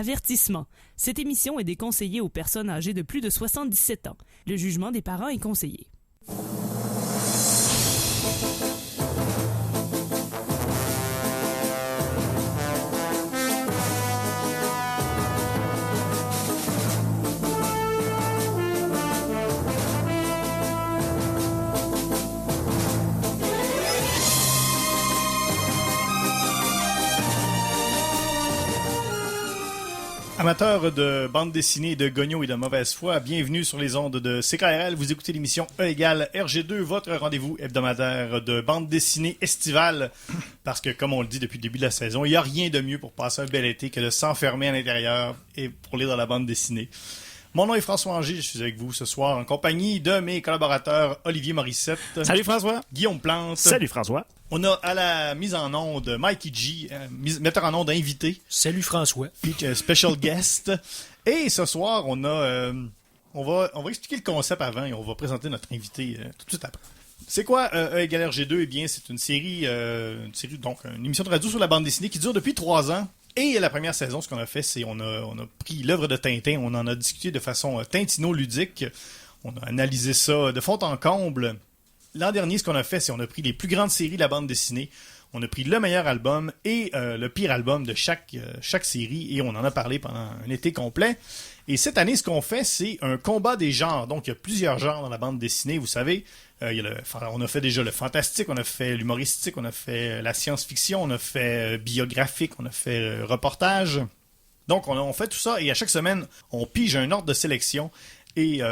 Avertissement. Cette émission est déconseillée aux personnes âgées de plus de 77 ans. Le jugement des parents est conseillé. Amateurs de bande dessinée, de gognos et de mauvaise foi, bienvenue sur les ondes de CKRL. Vous écoutez l'émission E égale RG2, votre rendez-vous hebdomadaire de bande dessinée estivale. Parce que, comme on le dit depuis le début de la saison, il n'y a rien de mieux pour passer un bel été que de s'enfermer à l'intérieur et pour lire dans la bande dessinée. Mon nom est François Angers, je suis avec vous ce soir en compagnie de mes collaborateurs Olivier Morissette. Salut François. Guillaume Plante. Salut François. On a à la mise en onde Mikey G, metteur en onde invité. Salut François. Special guest. Et ce soir, on va expliquer le concept avant et on va présenter notre invité tout de suite après. C'est quoi E égale RG2? Eh bien, c'est une série, donc une émission de radio sur la bande dessinée qui dure depuis 3 ans. Et la première saison, ce qu'on a fait, c'est on a pris l'œuvre de Tintin, on en a discuté de façon tintino-ludique. On a analysé ça de fond en comble. L'an dernier, ce qu'on a fait, c'est on a pris les plus grandes séries de la bande dessinée. On a pris le meilleur album et le pire album de chaque série et on en a parlé pendant un été complet. Et cette année, ce qu'on fait, c'est un combat des genres. Donc, il y a plusieurs genres dans la bande dessinée, vous savez. On a fait déjà le fantastique, on a fait l'humoristique, on a fait la science-fiction, on a fait biographique, on a fait reportage. Donc, on fait tout ça et à chaque semaine, on pige un ordre de sélection. Et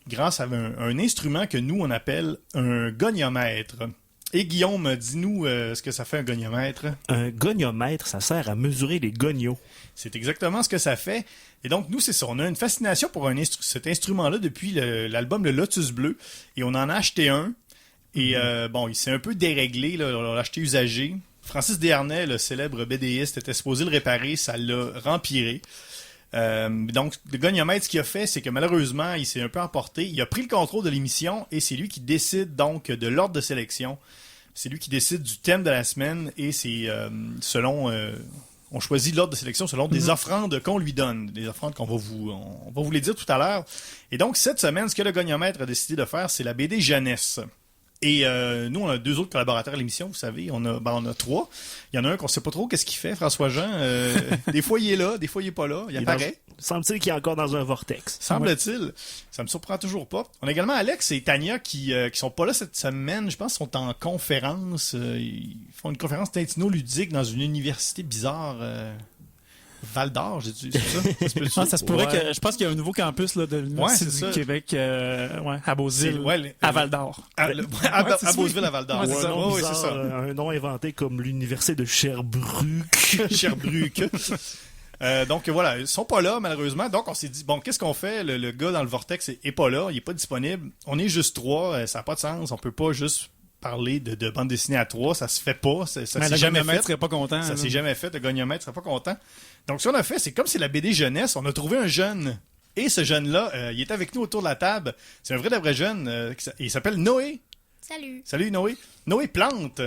grâce à un instrument que nous, on appelle un goniomètre. Et Guillaume, dis-nous ce que ça fait un goniomètre. Un goniomètre, ça sert à mesurer les gonios. C'est exactement ce que ça fait. Et donc, nous, c'est ça. On a une fascination pour cet instrument-là depuis l'album Le Lotus Bleu. Et on en a acheté un. Et il s'est un peu déréglé. Là, on l'a acheté usagé. Francis Desharnais, le célèbre BDiste, était supposé le réparer. Ça l'a rempiré. Donc, le goniomètre, ce qu'il a fait, c'est que malheureusement, il s'est un peu emporté. Il a pris le contrôle de l'émission et c'est lui qui décide donc de l'ordre de sélection. C'est lui qui décide du thème de la semaine et c'est selon... on choisit l'ordre de sélection selon des offrandes qu'on lui donne. Des offrandes on va vous les dire tout à l'heure. Et donc, cette semaine, ce que le goniomètre a décidé de faire, c'est la BD jeunesse. Et nous, on a 2 autres collaborateurs à l'émission, vous savez. On a 3. Il y en a un qu'on ne sait pas trop qu'est-ce qu'il fait, François-Jean. Des fois, il est là, des fois, il n'est pas là. Il apparaît. Semble-t-il qu'il est encore dans un vortex. Semble-t-il. Ouais. Ça me surprend toujours pas. On a également Alex et Tania qui sont pas là cette semaine. Je pense qu'ils sont en conférence. Ils font une conférence tintino-ludique dans une université bizarre. Val d'Or, j'ai dit ça? Ça se pourrait que... Je pense qu'il y a un nouveau campus là, de l'Université du Québec à Beauceville, à Val d'Or. À Beauceville, à Val d'Or. C'est ça. Un nom inventé comme l'Université de Sherbrooke. Sherbrooke. Donc voilà, ils sont pas là malheureusement. Donc on s'est dit, bon, qu'est-ce qu'on fait? Le gars dans le vortex est pas là, il est pas disponible. On est juste 3, ça n'a pas de sens. On peut pas juste parler de bande dessinée à 3, ça se fait pas. Ça s'est jamais fait. Serait pas content. Ça s'est jamais fait. Le goniomètre serait pas content. Donc, ce qu'on a fait, c'est comme c'est la BD jeunesse, on a trouvé un jeune. Et ce jeune-là, il est avec nous autour de la table. C'est un vrai jeune. Il s'appelle Noé. Salut. Salut, Noé. Noé Plante.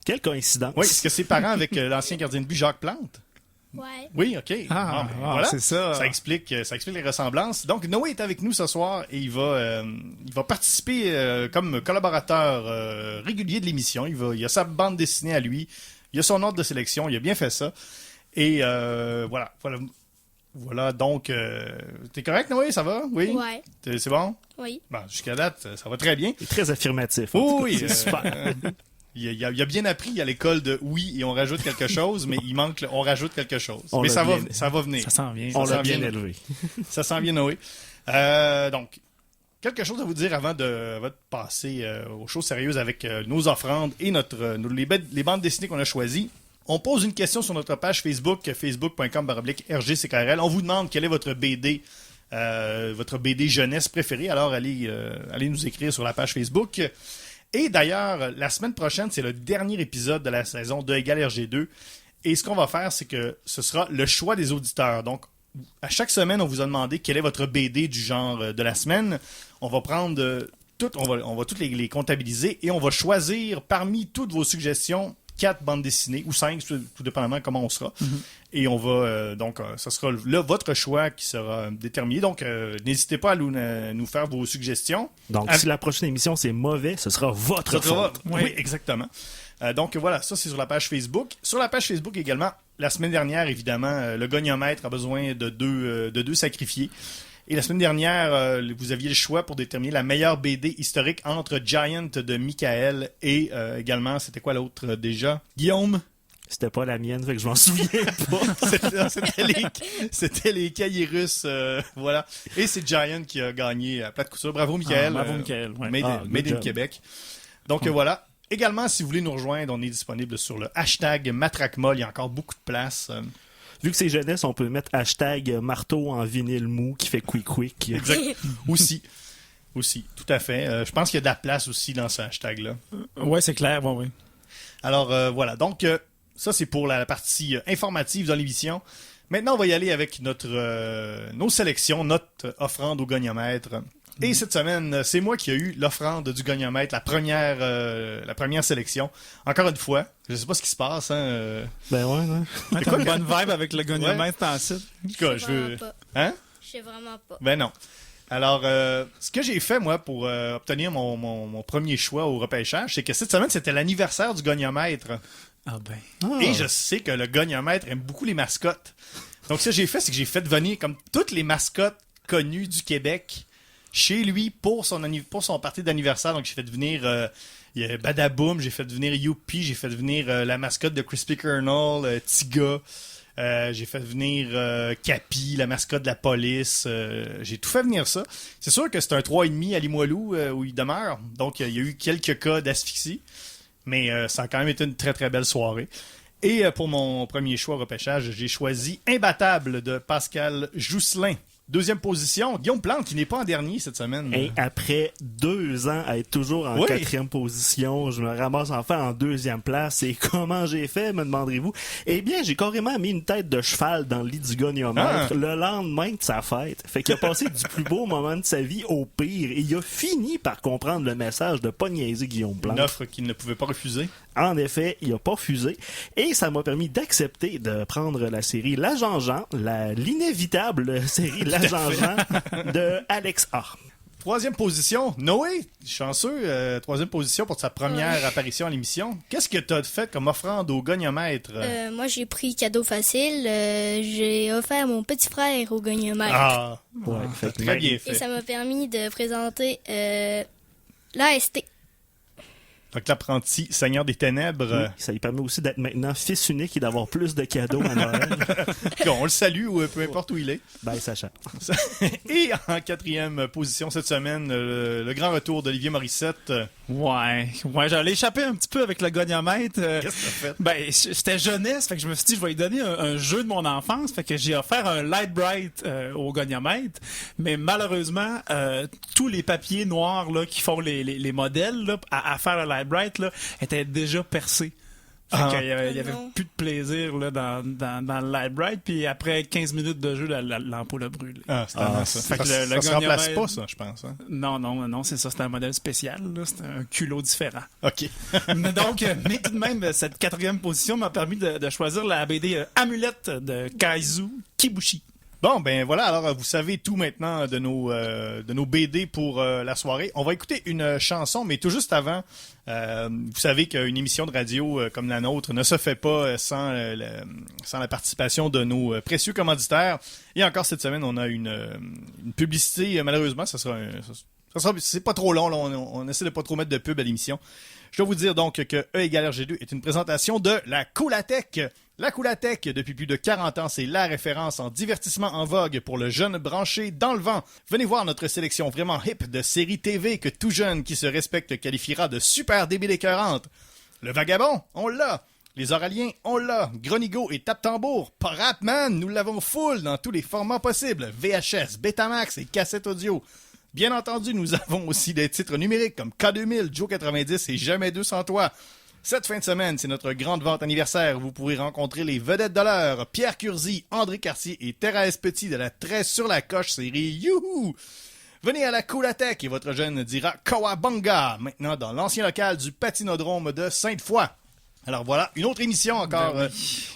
Quelle coïncidence. Oui, est-ce que ses parents avec l'ancien gardien de but Jacques Plante? Ouais. Oui, OK. Voilà. C'est ça. Ça explique les ressemblances. Donc, Noé est avec nous ce soir et il va participer comme collaborateur régulier de l'émission. Il a sa bande dessinée à lui. Il a son ordre de sélection. Il a bien fait ça. Et voilà, donc, t'es correct, Noé, ça va? Oui? Ouais. C'est bon? Oui. Bon, jusqu'à date, ça va très bien. Il est très affirmatif. Oui, c'est super. Il a bien appris à l'école de oui et on rajoute quelque chose, mais il manque on rajoute quelque chose. Mais ça va venir. Ça s'en vient. On l'a bien élevé. Ça s'en vient, Noé. Donc, quelque chose à vous dire avant de passer aux choses sérieuses avec nos offrandes et les bandes dessinées qu'on a choisies. On pose une question sur notre page Facebook, facebook.com/RGCKRL. On vous demande quelle est votre BD jeunesse préférée. Alors, allez nous écrire sur la page Facebook. Et d'ailleurs, la semaine prochaine, c'est le dernier épisode de la saison de Égal RG2. Et ce qu'on va faire, c'est que ce sera le choix des auditeurs. Donc, à chaque semaine, on vous a demandé quelle est votre BD du genre de la semaine. On va prendre on va toutes les comptabiliser et on va choisir parmi toutes vos suggestions 4 bandes dessinées, ou 5, tout dépendamment comment on sera. Et on va, ça sera là votre choix qui sera déterminé. Donc, n'hésitez pas à nous faire vos suggestions. Donc, si la prochaine émission c'est mauvais, ce sera votre faute. Oui, exactement. Donc voilà, ça c'est sur la page Facebook. Sur la page Facebook également, la semaine dernière, évidemment, le goniomètre a besoin de deux sacrifiés. Et la semaine dernière, vous aviez le choix pour déterminer la meilleure BD historique entre Giant de Michael et également, c'était quoi l'autre déjà? Guillaume? C'était pas la mienne, fait que je m'en souviens pas. C'était les cahiers russes, voilà. Et c'est Giant qui a gagné à plate couture. Bravo Michael. Bravo Michael. Ouais. Made in Québec. Donc voilà. Également, si vous voulez nous rejoindre, on est disponible sur le hashtag MatraqueMolle. Il y a encore beaucoup de place. Vu que c'est jeunesse, on peut mettre hashtag marteau en vinyle mou qui fait quick. Exact. Aussi, tout à fait. Je pense qu'il y a de la place aussi dans ce hashtag-là. Ouais, c'est clair, oui. Alors, voilà. Donc, ça, c'est pour la partie informative dans l'émission. Maintenant, on va y aller avec nos sélections, notre offrande au goniomètre. Et cette semaine, c'est moi qui ai eu l'offrande du goniomètre, la première sélection. Encore une fois, je sais pas ce qui se passe. Hein, Ben ouais. T'as une bonne vibe avec le goniomètre en site. En tout cas, je veux... Hein? Je sais vraiment pas. Ben non. Alors, ce que j'ai fait, moi, pour obtenir mon premier choix au repêchage, c'est que cette semaine, c'était l'anniversaire du goniomètre. Ah ben. Et je sais que le goniomètre aime beaucoup les mascottes. Donc, ce que j'ai fait, c'est que j'ai fait venir comme toutes les mascottes connues du Québec chez lui pour son party d'anniversaire. Donc, j'ai fait venir Badaboom, j'ai fait venir Youpi, j'ai fait venir la mascotte de Crispy Kernel, Tiga. J'ai fait venir Capi, la mascotte de la police. J'ai tout fait venir ça. C'est sûr que c'est un 3,5 à Limoilou où il demeure. Donc, il y a eu quelques cas d'asphyxie. Mais ça a quand même été une très, très belle soirée. Et pour mon premier choix au repêchage, j'ai choisi Imbattable de Pascal Jousselin. Deuxième position, Guillaume Plante, qui n'est pas en dernier cette semaine. Et après 2 ans à être toujours en 4e position, je me ramasse enfin en 2e place. Et comment j'ai fait, me demanderez-vous? Eh bien, j'ai carrément mis une tête de cheval dans le lit du goniomètre le lendemain de sa fête. Fait qu'il a passé du plus beau moment de sa vie au pire. Et il a fini par comprendre le message de pas niaiser Guillaume Plante. Une offre qu'il ne pouvait pas refuser. En effet, il n'a pas fusé. Et ça m'a permis d'accepter de prendre la série L'Agent Jean, l'inévitable série L'Agent Jean de Alex A. Troisième position, Noé, chanceux, troisième position pour sa première apparition à l'émission. Qu'est-ce que tu as fait comme offrande au goniomètre? Moi, j'ai pris cadeau facile. J'ai offert mon petit frère au goniomètre. Ah, ouais, très bien fait. Et ça m'a permis de présenter l'AST. Donc, l'apprenti Seigneur des Ténèbres. Oui, ça lui permet aussi d'être maintenant fils unique et d'avoir plus de cadeaux à Noël. On le salue, peu importe où il est. Bye, Sacha. Et en 4e position cette semaine, le grand retour d'Olivier Morissette. Ouais, j'allais échapper un petit peu avec le goniomètre. Qu'est-ce que t'as fait? Ben, c'était jeunesse, fait que je me suis dit, je vais lui donner un jeu de mon enfance, fait que j'ai offert un Light Bright au goniomètre, mais malheureusement, tous les papiers noirs là qui font les modèles là, à faire le Light Bright là, étaient déjà percés. Fait qu'il y avait plus de plaisir là, dans le Light Bright, puis après 15 minutes de jeu, l'ampoule a brûlé. Ah, c'est ça. Fait que ça se remplace pas, ça, je pense. Hein? Non, c'est ça, c'est un modèle spécial, là, c'est un culot différent. OK. mais tout de même, cette 4e position m'a permis de choisir la BD Amulette de Kaizu Kibushi. Bon, ben voilà, alors vous savez tout maintenant de nos BD pour la soirée. On va écouter une chanson, mais tout juste avant, vous savez qu'une émission de radio comme la nôtre ne se fait pas sans la participation de nos précieux commanditaires. Et encore cette semaine, on a une publicité, malheureusement, c'est pas trop long, là, on essaie de pas trop mettre de pub à l'émission. Je dois vous dire donc que E=RG2 est une présentation de la Coolatech. La Coolatech, depuis plus de 40 ans, c'est la référence en divertissement en vogue pour le jeune branché dans le vent. Venez voir notre sélection vraiment hip de séries TV que tout jeune qui se respecte qualifiera de super débile écœurante. Le Vagabond, on l'a. Les Oraliens, on l'a. Gronigo et Tape-Tambour, Paratman, nous l'avons full dans tous les formats possibles. VHS, Betamax et cassette audio. Bien entendu, nous avons aussi des titres numériques comme K2000, Joe 90 et Jamais 200 toi. Cette fin de semaine, c'est notre grande vente anniversaire. Vous pourrez rencontrer les vedettes de l'heure, Pierre Curzi, André Cartier et Thérèse Petit de la Très sur la coche série Youhou! Venez à la Coolatech et votre jeune dira Kawabanga, maintenant dans l'ancien local du patinodrome de Sainte-Foy. Alors voilà, une autre émission encore.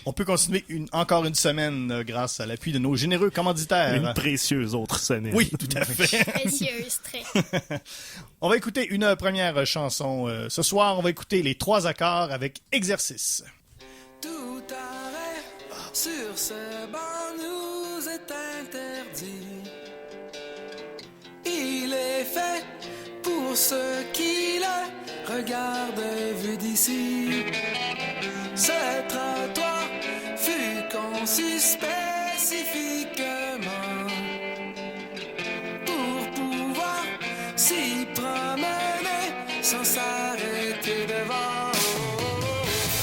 On peut continuer encore une semaine grâce à l'appui de nos généreux commanditaires. Une précieuse autre semaine. Oui, tout à fait. Précieuse, très. On va écouter une première chanson. Ce soir, on va écouter les 3 accords avec Exercice. Tout arrêt sur ce banc nous est interdit. Il est fait pour ceux qui le regardent vu d'ici. Ce trottoir fut conçu spécifiquement pour pouvoir s'y promener sans s'arrêter devant.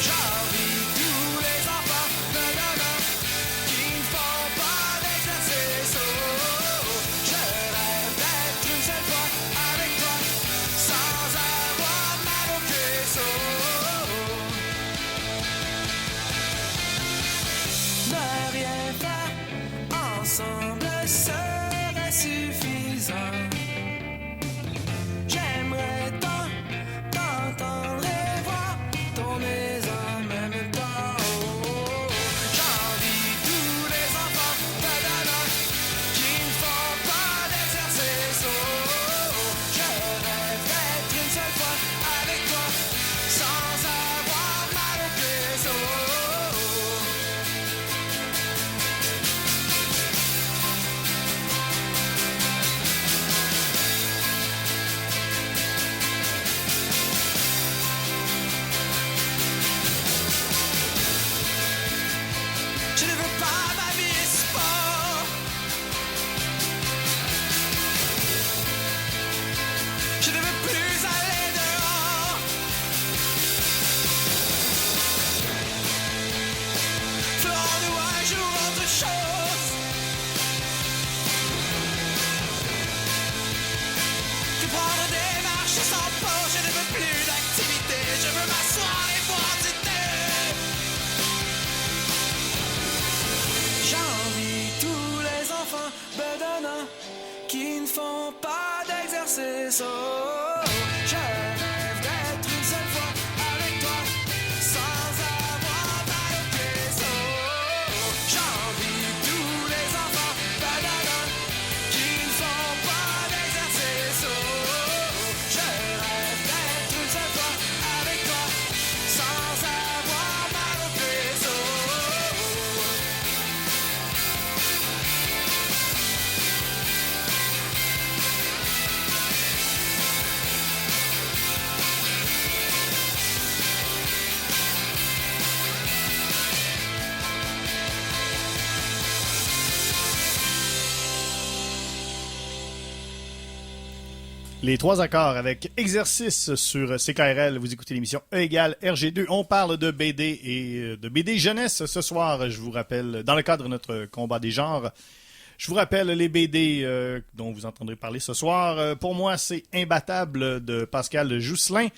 J'envie tous les enfants de demain qui ne font pas d'exercice. Je rêve d'être une seule fois avec toi sans avoir mal aux cuisses. Ne rien faire ensemble serait suffisant. J'aimerais tant t'entendre et voir ton nez en même temps. J'envie tous les enfants de Dana qui ne font pas d'exercice. Je rêve d'être une seule fois avec toi sans avoir mal aux cuisses. Je ne veux pas m'habiller sport. Je ne veux plus aller dehors. Ferons-nous un jour autre chose que prendre des marches sans pause. Je ne veux plus d'activité. Je veux m'asseoir et boire du thé. J'envie tous les enfants bedonnants qui ne font pas d'exercice. Je rêve d'être une seule fois avec toi sans avoir mal aux cuisses. J'envie tous les enfants bedonnants qui ne font pas d'exercice. Je rêve d'être une seule fois avec toi sans avoir mal aux cuisses. Les 3 accords avec Exercice sur CKRL. Vous écoutez l'émission E égale RG2. On parle de BD et de BD jeunesse ce soir. Je vous rappelle, dans le cadre de notre combat des genres, je vous rappelle les BD dont vous entendrez parler ce soir. Pour moi, c'est Imbattable de Pascal Jousselin.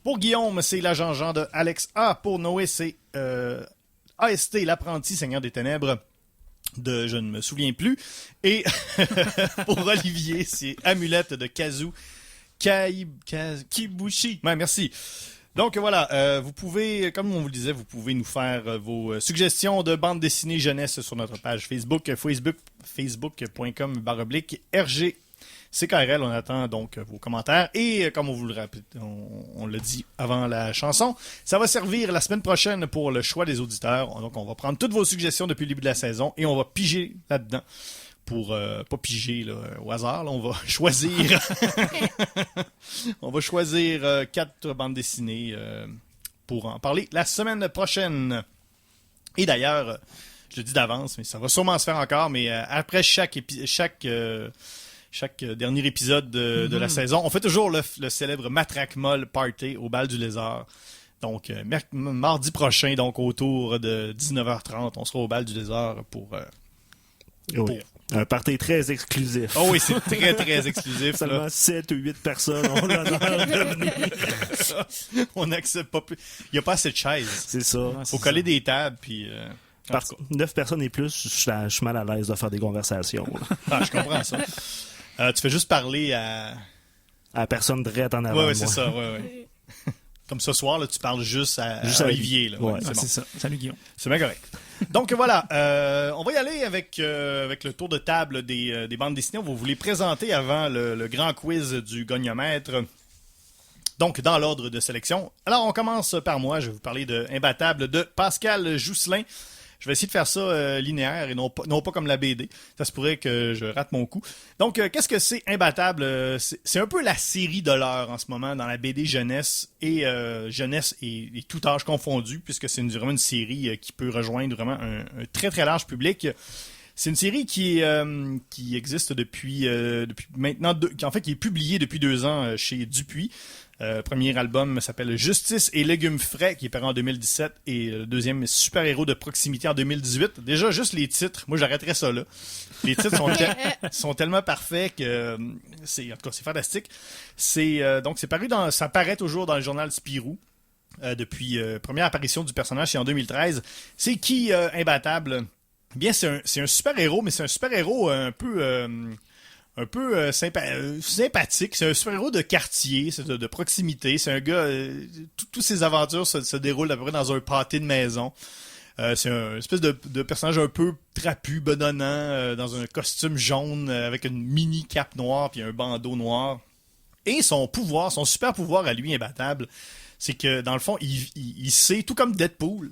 Pour Guillaume, c'est L'Agent Jean de Alex A. Pour Noé, c'est AST, l'apprenti Seigneur des Ténèbres de je ne me souviens plus. Et pour Olivier, c'est Amulette de Kazu Kibushi. Ouais, merci. Donc voilà, vous pouvez, comme on vous le disait, vous pouvez nous faire vos suggestions de bande dessinée jeunesse sur notre page Facebook, facebook.com/RG CKRL. On attend donc vos commentaires. Et comme on vous le rappelle, on l'a dit avant la chanson, ça va servir la semaine prochaine pour le choix des auditeurs. Donc on va prendre toutes vos suggestions depuis le début de la saison et on va piger là-dedans. Pour pas piger là, au hasard, là, on va choisir on va choisir 4 bandes dessinées pour en parler la semaine prochaine. Et d'ailleurs, je le dis d'avance, mais ça va sûrement se faire encore, mais après chaque dernier épisode de la saison, on fait toujours le célèbre Matraque Molle Party au Bal du Lézard. Donc, mardi prochain, donc autour de 19h30, on sera au Bal du Lézard pour... Oui. Un party très exclusif. Oh oui, c'est très, très exclusif. Seulement 7 ou 8 personnes ont l'honneur de venir. On n'accepte pas plus. Il n'y a pas assez de chaises. C'est ça. Faut coller des tables, puis... 9 personnes et plus, je suis mal à l'aise de faire des conversations. Ah, je comprends ça. Tu fais juste parler à... À la personne drette en avant. Oui, c'est ça. Ouais. comme ce soir, là, tu parles juste à Olivier. Là. Ouais, c'est bon. C'est ça. Salut Guillaume. C'est bien correct. Donc voilà, on va y aller avec le tour de table des bandes dessinées. On va vous les présenter avant le grand quiz du goniomètre. Donc, dans l'ordre de sélection. Alors, on commence par moi. Je vais vous parler de Imbattable de Pascal Jousselin. Je vais essayer de faire ça linéaire et non pas comme la BD. Ça se pourrait que je rate mon coup. Donc, qu'est-ce que c'est Imbattable? C'est un peu la série de l'heure en ce moment dans la BD jeunesse et tout âge confondu, puisque c'est vraiment une série qui peut rejoindre vraiment un très très large public. C'est une série qui existe depuis maintenant, qui est publiée depuis 2 ans chez Dupuis. Premier album s'appelle Justice et légumes frais, qui est paru en 2017, et le deuxième super-héros de proximité en 2018. Déjà, juste les titres, moi j'arrêterais ça là. Les titres sont tellement parfaits que c'est fantastique. Donc ça paraît toujours dans le journal Spirou. Depuis première apparition du personnage, c'est en 2013. C'est qui Imbattable? Bien, c'est un super-héros, mais c'est un super-héros un peu sympathique. C'est un super-héros de quartier, c'est de proximité. C'est un gars... Toutes ses aventures se déroulent à peu près dans un pâté de maison. C'est un espèce de personnage un peu trapu, bedonnant, dans un costume jaune, avec une mini cape noire puis un bandeau noir. Et son super pouvoir à lui, Imbattable, c'est que, dans le fond, il sait, tout comme Deadpool,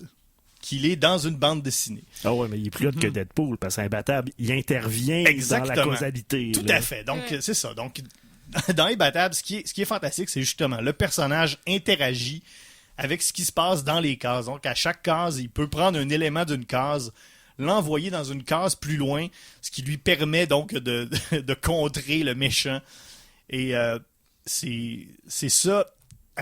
qu'il est dans une bande dessinée. Ah ouais, mais il est plus là que Deadpool, parce qu'Imbattable, il intervient Exactement. dans la causalité. Tout là. à fait. Donc, c'est ça. Donc, dans Imbattable, ce qui est fantastique, c'est justement le personnage interagit avec ce qui se passe dans les cases. Donc, à chaque case, il peut prendre un élément d'une case, l'envoyer dans une case plus loin, ce qui lui permet donc de contrer le méchant. Et c'est ça.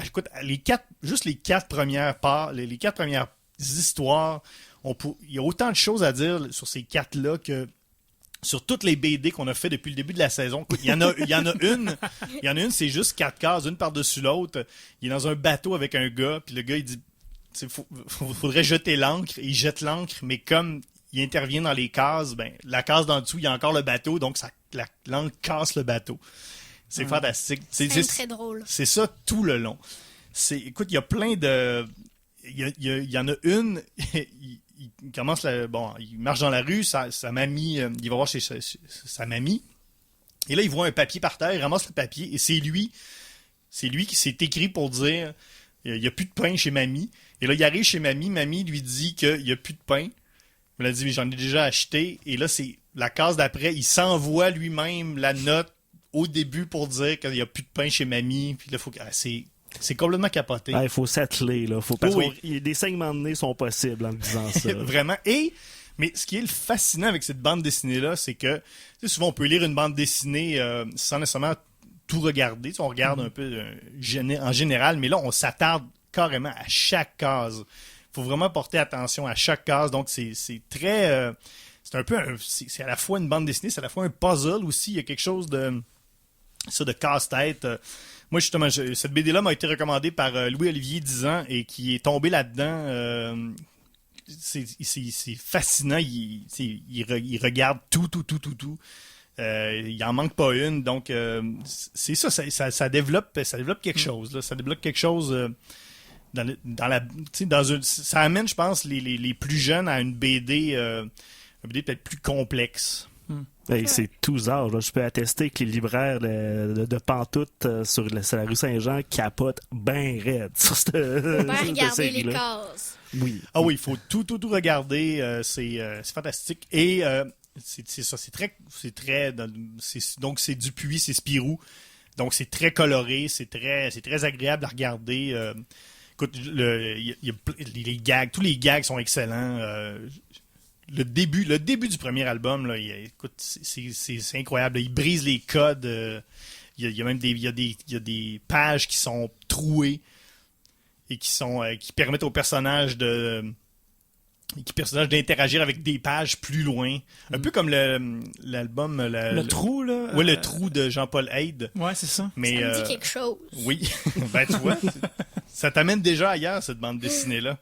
Écoute, les quatre premières parts, les 4 premières histoires, il y a autant de choses à dire sur ces 4-là que sur toutes les BD qu'on a fait depuis le début de la saison. Écoute, il y en a une, c'est juste 4 cases, une par-dessus l'autre. Il est dans un bateau avec un gars, puis le gars, il dit faudrait jeter l'encre. Il jette l'encre, mais comme il intervient dans les cases, ben la case d'en dessous, il y a encore le bateau, donc l'encre casse le bateau. C'est fantastique. C'est très drôle. C'est ça tout le long. Écoute, il y a plein de... Il y en a une, il commence il marche dans la rue, sa mamie, il va voir chez sa mamie, et là il voit un papier par terre, il ramasse le papier, et c'est lui qui s'est écrit pour dire il n'y a plus de pain chez mamie, et là il arrive chez mamie lui dit qu'il n'y a plus de pain, il a dit mais j'en ai déjà acheté, et là c'est la case d'après, il s'envoie lui-même la note au début pour dire qu'il n'y a plus de pain chez mamie, puis là c'est complètement capoté. Il faut s'atteler, là. Des segments de nez sont possibles en disant ça. Vraiment. Mais ce qui est le fascinant avec cette bande dessinée-là, c'est que souvent on peut lire une bande dessinée sans nécessairement tout regarder. On regarde un peu en général, mais là, on s'attarde carrément à chaque case. Il faut vraiment porter attention à chaque case. Donc, c'est très... c'est un peu... c'est à la fois une bande dessinée, c'est à la fois un puzzle aussi. Il y a quelque chose de casse-tête. Moi, justement, cette BD-là m'a été recommandée par Louis-Olivier 10 ans et qui est tombé là-dedans. C'est fascinant. Il regarde tout. Il en manque pas une. Donc, c'est ça développe quelque chose. Là. Ça développe quelque chose ça amène, je pense, les plus jeunes à une BD peut-être plus complexe. Hey, c'est tous âges. Je peux attester que les libraires de pantoute sur la rue Saint-Jean capotent bien raide sur cette regarder les cases. Oui. Ah oui, il faut tout regarder. C'est fantastique. Et c'est ça, donc c'est Dupuis, c'est Spirou. Donc c'est très coloré, c'est très agréable à regarder. Écoute, les gags, tous les gags sont excellents. Le début du premier album, là, écoute, c'est incroyable. Il brise les codes. Il y a même des pages qui sont trouées et qui permettent aux personnages d'interagir avec des pages plus loin. Un peu comme l'album... Le trou, là? Oui, le trou de Jean-Paul Haïd. Ouais, c'est ça. Mais, ça me dit quelque chose. Oui. Ben, tu vois, ça t'amène déjà ailleurs, cette bande dessinée-là.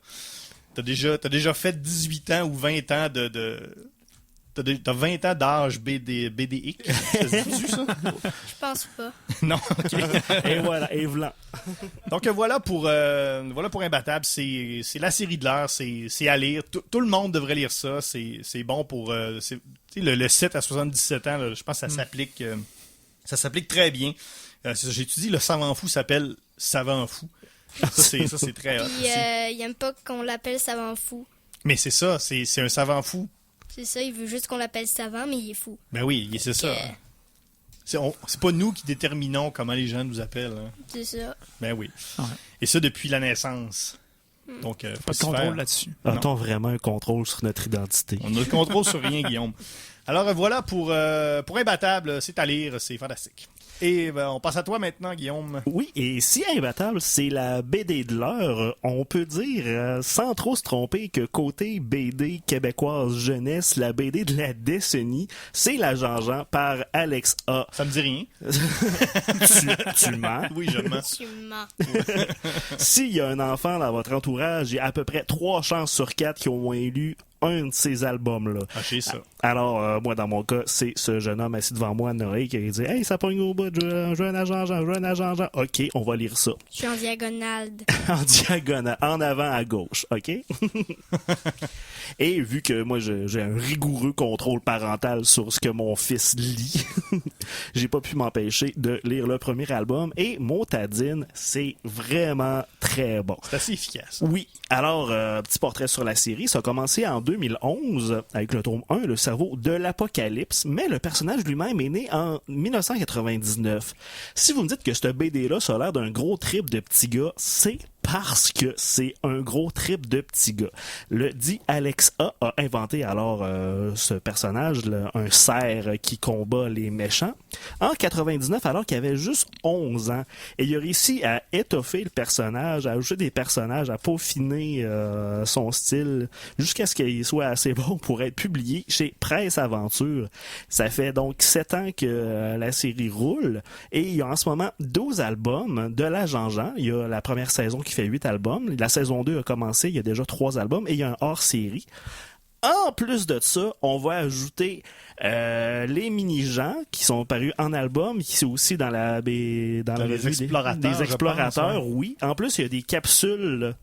T'as déjà fait 18 ans ou 20 ans t'as 20 ans d'âge BDX. Ça se dit-tu, ça? Je pense pas. Non, OK. Et voilà, et vlan. Donc voilà pour Imbattable, c'est la série de l'heure, c'est à lire. Tout le monde devrait lire ça. C'est bon pour le 7 à 77 ans. Là, je pense que ça s'applique très bien. J'ai étudié, le savant fou s'appelle savant fou. Ça c'est très hot. Puis il aime pas qu'on l'appelle savant fou. Mais c'est ça, c'est un savant fou. C'est ça, il veut juste qu'on l'appelle savant, mais il est fou. Ben oui, c'est ça. C'est pas nous qui déterminons comment les gens nous appellent. Hein. C'est ça. Ben oui. Ouais. Et ça depuis la naissance. Donc, faut Pas de s'y contrôle faire. là-dessus. A-t-on vraiment un contrôle sur notre identité? On a le contrôle sur rien, Guillaume. Alors voilà pour Imbattable, c'est à lire, c'est fantastique. Et on passe à toi maintenant, Guillaume. Oui, et si Imbattable, c'est la BD de l'heure, on peut dire, sans trop se tromper, que côté BD québécoise jeunesse, la BD de la décennie, c'est La Jean-Jean par Alex A. Ça me dit rien. Tu mens. Oui, je mens. Tu mens. S'il y a un enfant dans votre entourage, il y a à peu près 3 chances sur 4 qui ont au moins lu un de ces albums-là. Ah, c'est ça. Alors, moi, dans mon cas, c'est ce jeune homme assis devant moi, Noé, qui dit « Hey, ça pogne au bout, je veux un agent, je veux un agent. OK, on va lire ça. Je suis en diagonale. En diagonale, en avant à gauche, OK? Et vu que moi, j'ai un rigoureux contrôle parental sur ce que mon fils lit, j'ai pas pu m'empêcher de lire le premier album. Et Motadine, c'est vraiment très bon. C'est assez efficace. Oui. Alors, petit portrait sur la série. Ça a commencé en 2011 avec le tome 1, Le cerveau de l'apocalypse, mais le personnage lui-même est né en 1999. Si vous me dites que ce BD-là, ça a l'air d'un gros trip de petit gars, c'est parce que c'est un gros trip de petit gars. Le dit Alex A inventé alors ce personnage, un cerf qui combat les méchants, en 99 alors qu'il avait juste 11 ans. Et il a réussi à étoffer le personnage, à ajouter des personnages, à peaufiner son style jusqu'à ce qu'il soit assez bon pour être publié chez Presse Aventure. Ça fait donc 7 ans que la série roule et il y a en ce moment 12 albums de la Jean-Jean. Il y a la première saison qui fait 8 albums. La saison 2 a commencé, il y a déjà 3 albums et il y a un hors-série. En plus de ça, on va ajouter les mini-gens qui sont parus en album, qui sont aussi dans la revue Explorateurs, des Explorateurs, je pense, oui. En plus, il y a des capsules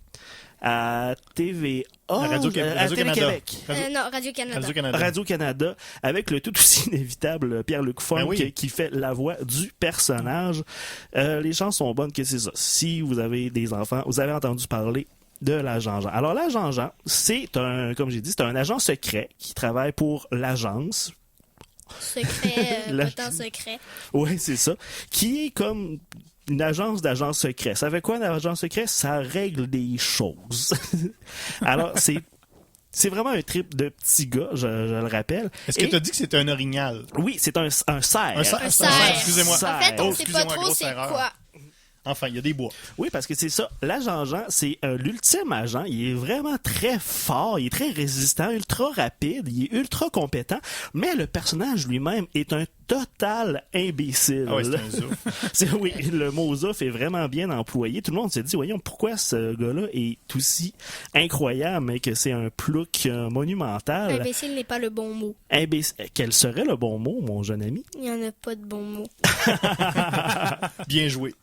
à TVA, à Radio-Canada. Télé-Québec. Non, Radio-Canada. Radio-Canada. Radio-Canada, avec le tout aussi inévitable Pierre-Luc Funk Ben oui. qui fait la voix du personnage. Les chances sont bonnes que c'est ça. Si vous avez des enfants, vous avez entendu parler de la Jean-Jean. Alors, la Jean-Jean, comme j'ai dit, c'est un agent secret qui travaille pour l'agence. Secret, pas tant secret. Oui, c'est ça. Qui est comme une agence d'agents secrets. Ça fait quoi, un agent secret? Ça règle des choses. Alors, c'est vraiment un trip de petit gars, je le rappelle. Est-ce que tu as dit que c'était un orignal? Oui, c'est un cerf. Un cerf. Un cerf. Excusez-moi. En fait, on Oh, sait excusez-moi, pas trop grosse c'est erreur. quoi. Enfin, il y a des bois. Oui, parce que c'est ça. L'agent-Jean, c'est l'ultime agent. Il est vraiment très fort, il est très résistant, ultra rapide, il est ultra compétent, mais le personnage lui-même est un total imbécile. Ah ouais, c'est un zouf. Oui, le mot zouf est vraiment bien employé. Tout le monde s'est dit, voyons, pourquoi ce gars-là est aussi incroyable, mais que c'est un plouc monumental. Imbécile n'est pas le bon mot. Quel serait le bon mot, mon jeune ami? Il n'y en a pas de bon mot. Bien joué.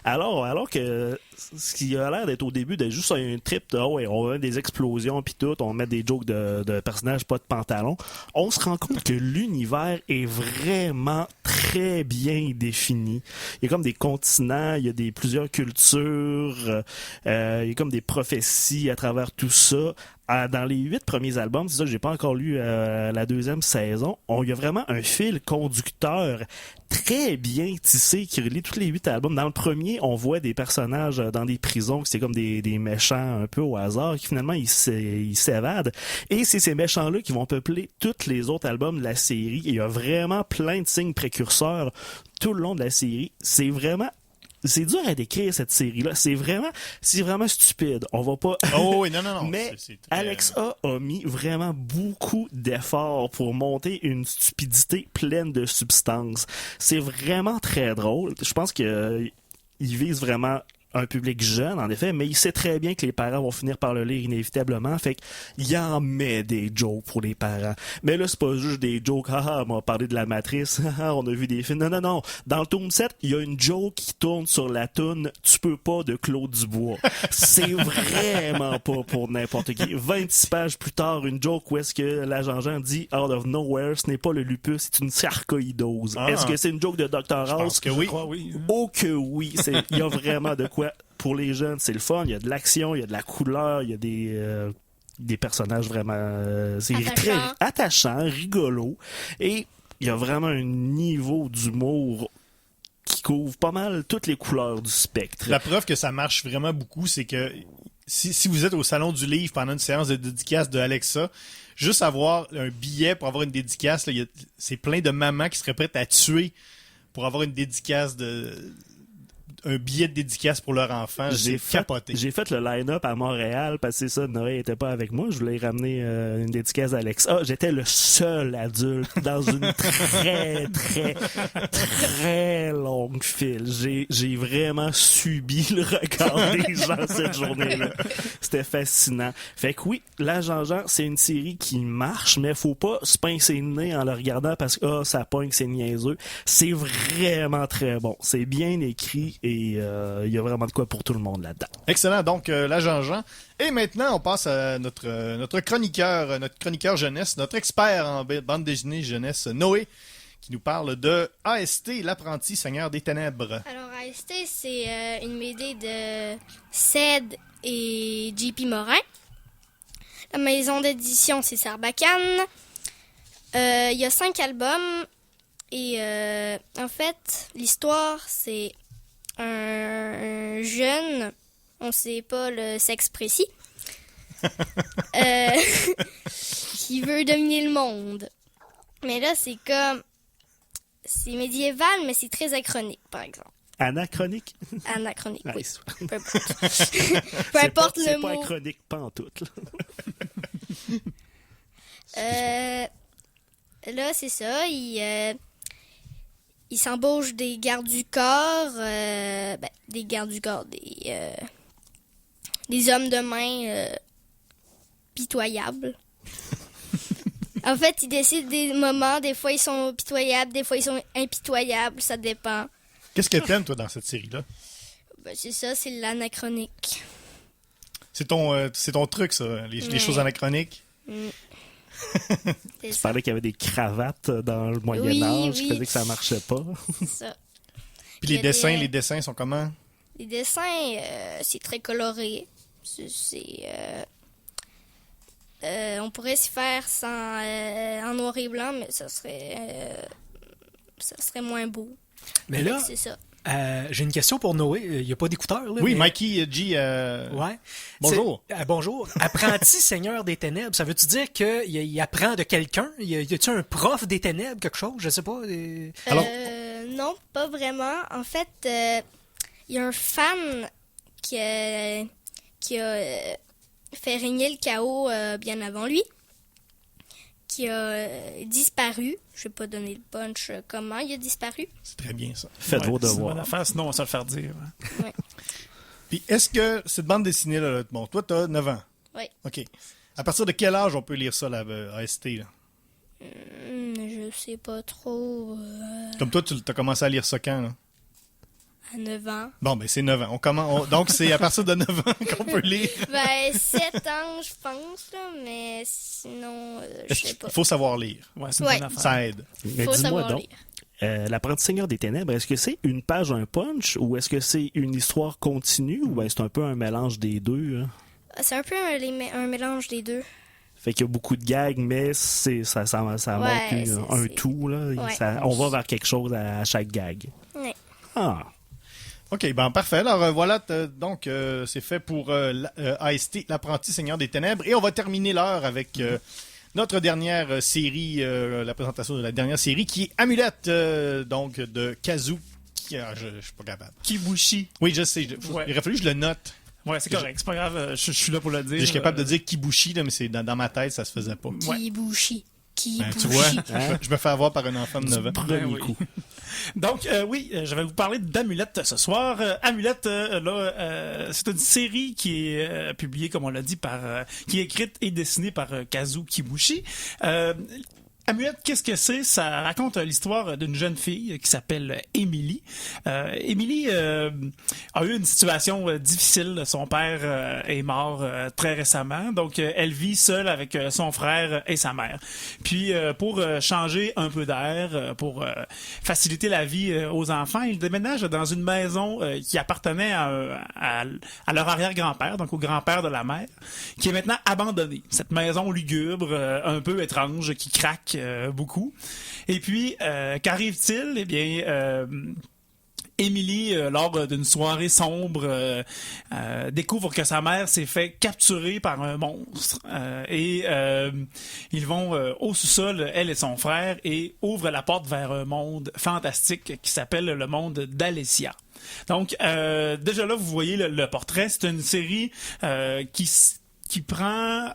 Alors que ce qui a l'air d'être au début d'être juste un trip de ouais, on va mettre des explosions puis tout, on met des jokes de personnages pas de pantalon, on se rend compte que l'univers est vraiment très bien défini. Il y a comme des continents, il y a plusieurs cultures, il y a comme des prophéties à travers tout ça. Dans les 8 premiers albums, c'est ça, j'ai pas encore lu la deuxième saison, il y a vraiment un fil conducteur très bien tissé qui relie tous les 8 albums. Dans le premier, on voit des personnages dans des prisons, c'est comme des méchants un peu au hasard, qui finalement ils s'évadent. Et c'est ces méchants-là qui vont peupler tous les autres albums de la série. Il y a vraiment plein de signes précurseurs tout le long de la série. C'est dur à décrire cette série-là. C'est vraiment stupide. On va pas. Oh oui, non. Mais c'est très... Alex A mis vraiment beaucoup d'efforts pour monter une stupidité pleine de substance. C'est vraiment très drôle. Je pense que il vise vraiment un public jeune, en effet, mais il sait très bien que les parents vont finir par le lire inévitablement, fait qu'il en met des jokes pour les parents. Mais là, c'est pas juste des jokes, on m'a parlé de la Matrice, on a vu des films. Non. Dans le tome 7, il y a une joke qui tourne sur la toune « Tu peux pas » de Claude Dubois. C'est vraiment pas pour n'importe qui. 26 pages plus tard, une joke où est-ce que l'agent Jean dit « Out of nowhere, ce n'est pas le lupus, c'est une sarcoïdose. » Est-ce que c'est une joke de Dr. House? Je pense que oui. Je crois, oui. Oh que oui, il y a vraiment de quoi. Pour les jeunes, c'est le fun, il y a de l'action, il y a de la couleur, il y a des personnages vraiment c'est très attachant, rigolo, et il y a vraiment un niveau d'humour qui couvre pas mal toutes les couleurs du spectre. La preuve que ça marche vraiment beaucoup, c'est que si vous êtes au Salon du Livre pendant une séance de dédicace de Alexa, juste avoir un billet pour avoir une dédicace, là, c'est plein de mamans qui seraient prêtes à tuer pour avoir une dédicace un billet de dédicace pour leur enfant. J'ai capoté. J'ai fait le line-up à Montréal parce que c'est ça, Noé était pas avec moi. Je voulais ramener une dédicace d'Alexa. J'étais le seul adulte dans une très, très, très longue file. J'ai vraiment subi le regard des gens cette journée-là. C'était fascinant. Fait que oui, l'Agent Jean, c'est une série qui marche, mais faut pas se pincer le nez en le regardant parce que ça pogne, c'est niaiseux. C'est vraiment très bon. C'est bien écrit et il y a vraiment de quoi pour tout le monde là-dedans. Excellent. Donc, l'Agent Jean. Et maintenant, on passe à notre chroniqueur jeunesse, notre expert en bande dessinée jeunesse, Noé, qui nous parle de AST, l'apprenti seigneur des ténèbres. Alors, AST, c'est une BD de Ced et JP Morin. La maison d'édition, c'est Sarbacane. Il y a 5 albums. Et en fait, l'histoire, c'est un jeune, on sait pas le sexe précis, qui veut dominer le monde. Mais là, c'est médiéval, mais c'est très anachronique, par exemple. Anachronique? Anachronique, nice. Oui. Peu importe. Peu importe le mot. C'est pas achronique, pas en tout. Là, c'est ça. Il s'embauche des gardes du corps, des gardes du corps, des hommes de main pitoyables. En fait, ils décident des moments, des fois ils sont pitoyables, des fois ils sont impitoyables, ça dépend. Qu'est-ce que t'aimes, toi, dans cette série-là? C'est ça, c'est l'anachronique. C'est ton truc, ça, les choses anachroniques? Tu parlais qu'il y avait des cravates dans le Moyen-Âge, tu faisais que ça marchait pas. C'est ça. Puis les dessins sont comment? Les dessins, c'est très coloré. On pourrait s'y faire en noir et blanc, mais ça serait moins beau. Mais là, c'est ça. J'ai une question pour Noé. Il n'y a pas d'écouteurs, là? Oui, mais... Mikey G. Ouais. Bonjour. Bonjour. Apprenti seigneur des ténèbres, ça veut-tu dire qu'il apprend de quelqu'un? Y a-tu un prof des ténèbres, quelque chose? Je sais pas. Alors... Non, pas vraiment. En fait, il y a un fan qui a fait régner le chaos bien avant lui, qui a disparu. Je vais pas donner le punch comment il a disparu. C'est très bien, ça. Faites vos devoirs. C'est une bonne affaire, sinon on va se le faire dire. Ouais. Puis est-ce que cette bande dessinée-là, bon, toi, t'as 9 ans. Oui. OK. À partir de quel âge on peut lire ça, la AST, là? Je sais pas trop. Comme toi, tu as commencé à lire ça quand, là? À 9 ans. Bon, ben c'est 9 ans. Donc, c'est à partir de 9 ans qu'on peut lire. 7 ans, je pense, là, mais sinon, je sais pas. Il faut savoir lire. Ouais, c'est une bonne affaire. Ça aide. Mais Faut dis-moi savoir donc, l'apprenti seigneur des ténèbres, est-ce que c'est une page, un punch, ou est-ce que c'est une histoire continue, ou bien c'est un peu un mélange des deux? Hein? C'est un peu un mélange des deux. Fait qu'il y a beaucoup de gags, mais ça manque un tout. Là. Ouais. On va vers quelque chose à chaque gag. Ouais. Ah. OK, ben parfait. Alors voilà, donc c'est fait pour AST, l'apprenti seigneur des ténèbres. Et on va terminer l'heure avec notre dernière série, la présentation de la dernière série, qui est Amulette, donc de Kazu. Je suis pas capable. Kibushi. Oui, je sais. Ouais. Il aurait fallu que je le note. Ouais, c'est correct. C'est pas grave. Je suis là pour le dire. Je suis capable de dire Kibushi, là, mais c'est dans ma tête, ça se faisait pas. Kibushi. Tu vois, je me fais avoir par un enfant de 9 ans. Premier coup. Donc, je vais vous parler d'Amulette ce soir. Amulette, c'est une série qui est publiée, comme on l'a dit, qui est écrite et dessinée par Kazu Kibushi. Amulette, qu'est-ce que c'est? Ça raconte l'histoire d'une jeune fille qui s'appelle Emily. Emily a eu une situation difficile. Son père est mort très récemment, donc elle vit seule avec son frère et sa mère. Puis pour changer un peu d'air, pour faciliter la vie aux enfants, ils déménagent dans une maison qui appartenait à leur arrière-grand-père, donc au grand-père de la mère, qui est maintenant abandonnée. Cette maison lugubre, un peu étrange, qui craque beaucoup. Et puis, qu'arrive-t-il? Eh bien, Emily, lors d'une soirée sombre, découvre que sa mère s'est fait capturer par un monstre. Ils vont au sous-sol, elle et son frère, et ouvrent la porte vers un monde fantastique qui s'appelle le monde d'Alessia. Donc, déjà là, vous voyez le portrait. C'est une série qui prend...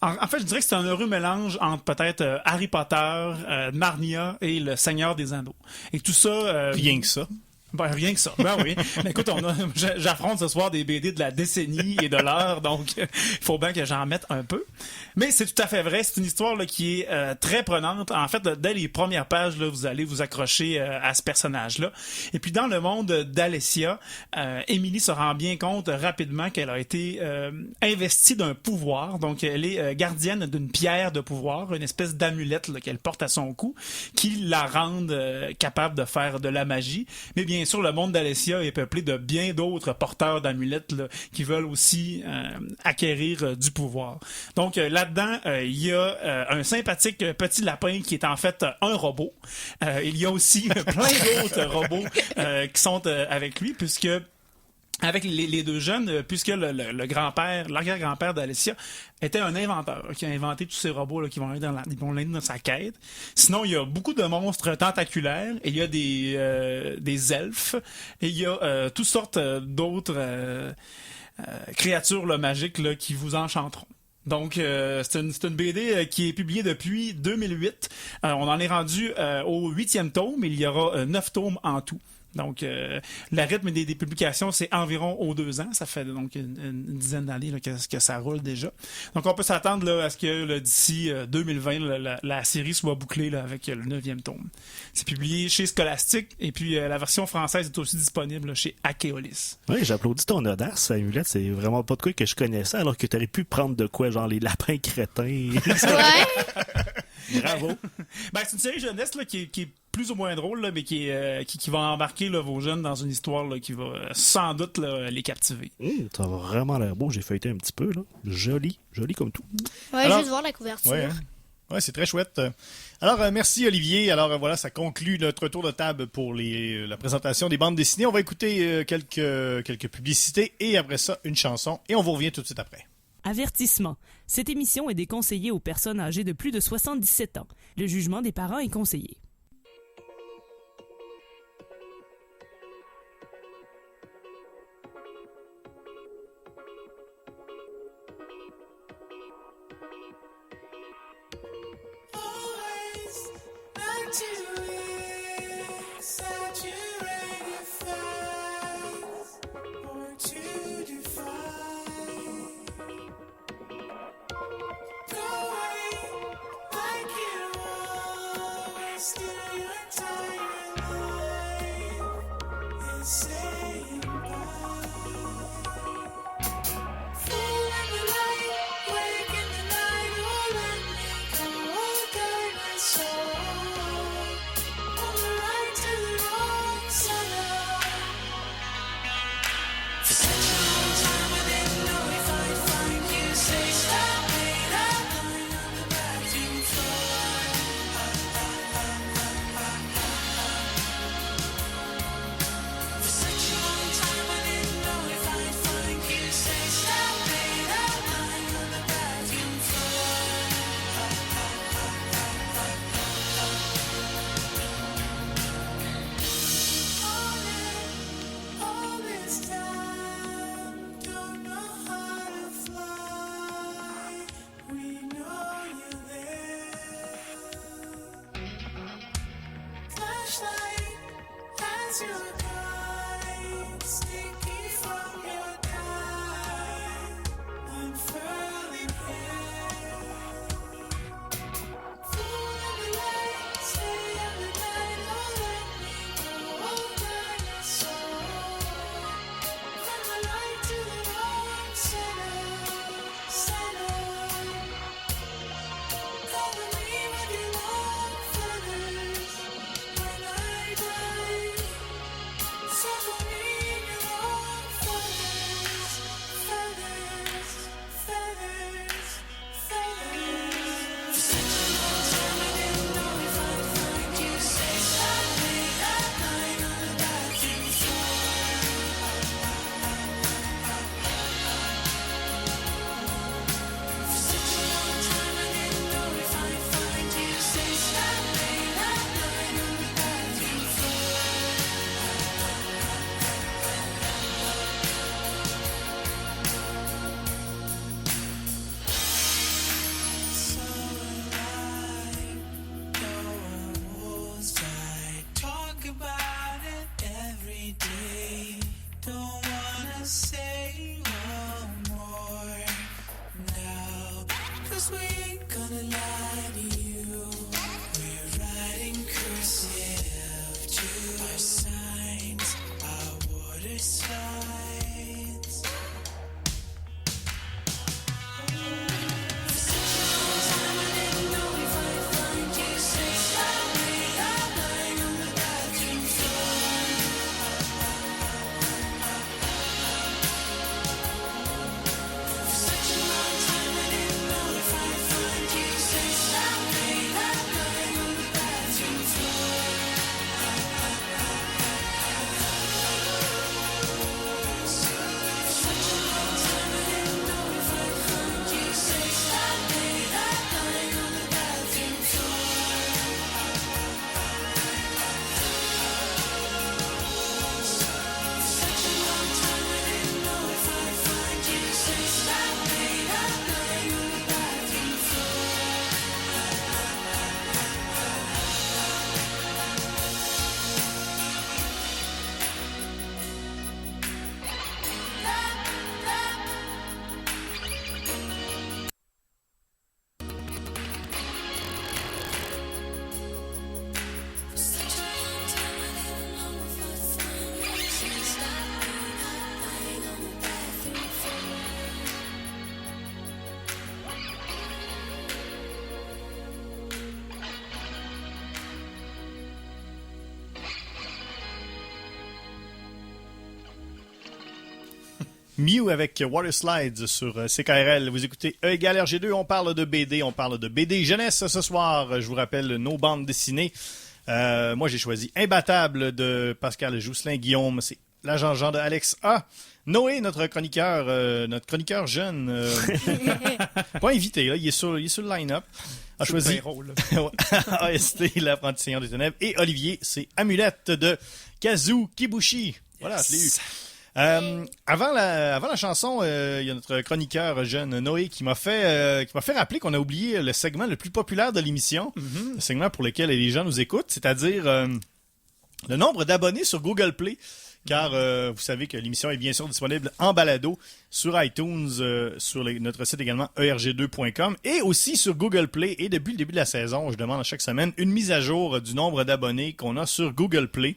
en fait, je dirais que c'est un heureux mélange entre peut-être Harry Potter, Narnia et Le Seigneur des Anneaux. Et tout ça... Rien que ça. Ben, rien que ça. Ben oui. Mais écoute, j'affronte ce soir des BD de la décennie et de l'heure, donc il faut bien que j'en mette un peu. Mais c'est tout à fait vrai. C'est une histoire là, qui est très prenante. En fait, dès les premières pages, là, vous allez vous accrocher à ce personnage-là. Et puis, dans le monde d'Alessia, Emily se rend bien compte rapidement qu'elle a été investie d'un pouvoir. Donc, elle est gardienne d'une pierre de pouvoir, une espèce d'amulette là, qu'elle porte à son cou, qui la rend capable de faire de la magie. Mais bien sûr, le monde d'Alessia est peuplé de bien d'autres porteurs d'amulettes là, qui veulent aussi acquérir du pouvoir. Donc là-dedans, il y a un sympathique petit lapin qui est en fait un robot. Il y a aussi plein d'autres robots qui sont avec lui, puisque avec les deux jeunes, puisque le grand-père, l'arrière-grand-père d'Alessia était un inventeur qui a inventé tous ces robots là, qui vont l'aider dans sa quête. Sinon, il y a beaucoup de monstres tentaculaires, et il y a des elfes, et il y a toutes sortes d'autres créatures là, magiques là, qui vous enchanteront. Donc, c'est une BD qui est publiée depuis 2008. On en est rendu au 8e tome. Il y aura 9 tomes en tout. Donc, le rythme des publications, c'est environ aux 2 ans. Ça fait donc une dizaine d'années là, que ça roule déjà. Donc, on peut s'attendre là, à ce que là, d'ici 2020, la série soit bouclée là, avec le 9e tome. C'est publié chez Scholastic, et puis la version française est aussi disponible là, chez Akeolis. Oui, j'applaudis ton audace, Amulette. C'est vraiment pas de quoi que je connaissais, alors que tu aurais pu prendre de quoi, genre les lapins crétins. Ouais. Bravo. Ben, c'est une série jeunesse là, qui est plus ou moins drôle, là, mais qui va embarquer là, vos jeunes dans une histoire là, qui va sans doute là, les captiver. Ça va vraiment l'air beau. J'ai feuilleté un petit peu. Là. Joli comme tout. Ouais, Alors, juste voir la couverture. Ouais, hein? Ouais, c'est très chouette. Alors, merci Olivier. Alors, voilà, ça conclut notre tour de table pour la présentation des bandes dessinées. On va écouter quelques publicités et après ça, une chanson. Et on vous revient tout de suite après. Avertissement. Cette émission est déconseillée aux personnes âgées de plus de 77 ans. Le jugement des parents est conseillé. For such Mew avec Water Slides sur CKRL. Vous écoutez E égale RG2, on parle de BD, on parle de BD jeunesse ce soir. Je vous rappelle nos bandes dessinées. Moi, j'ai choisi Imbattable de Pascal Jousselin-Guillaume. C'est l'agent Jean de Alex A. Noé, notre chroniqueur jeune, pas invité, là, il est sur le line-up, a choisi AST, l'apprenti seigneur des ténèbres, et Olivier, c'est Amulette de Kazu Kibushi. Voilà, je l'ai eu. Avant la chanson, il y a notre chroniqueur jeune Noé qui m'a fait rappeler qu'on a oublié le segment le plus populaire de l'émission, le segment pour lequel les gens nous écoutent, c'est-à-dire le nombre d'abonnés sur Google Play. Car vous savez que l'émission est bien sûr disponible en balado sur iTunes, sur notre site également erg2.com et aussi sur Google Play. Et depuis le début de la saison, je demande à chaque semaine une mise à jour du nombre d'abonnés qu'on a sur Google Play.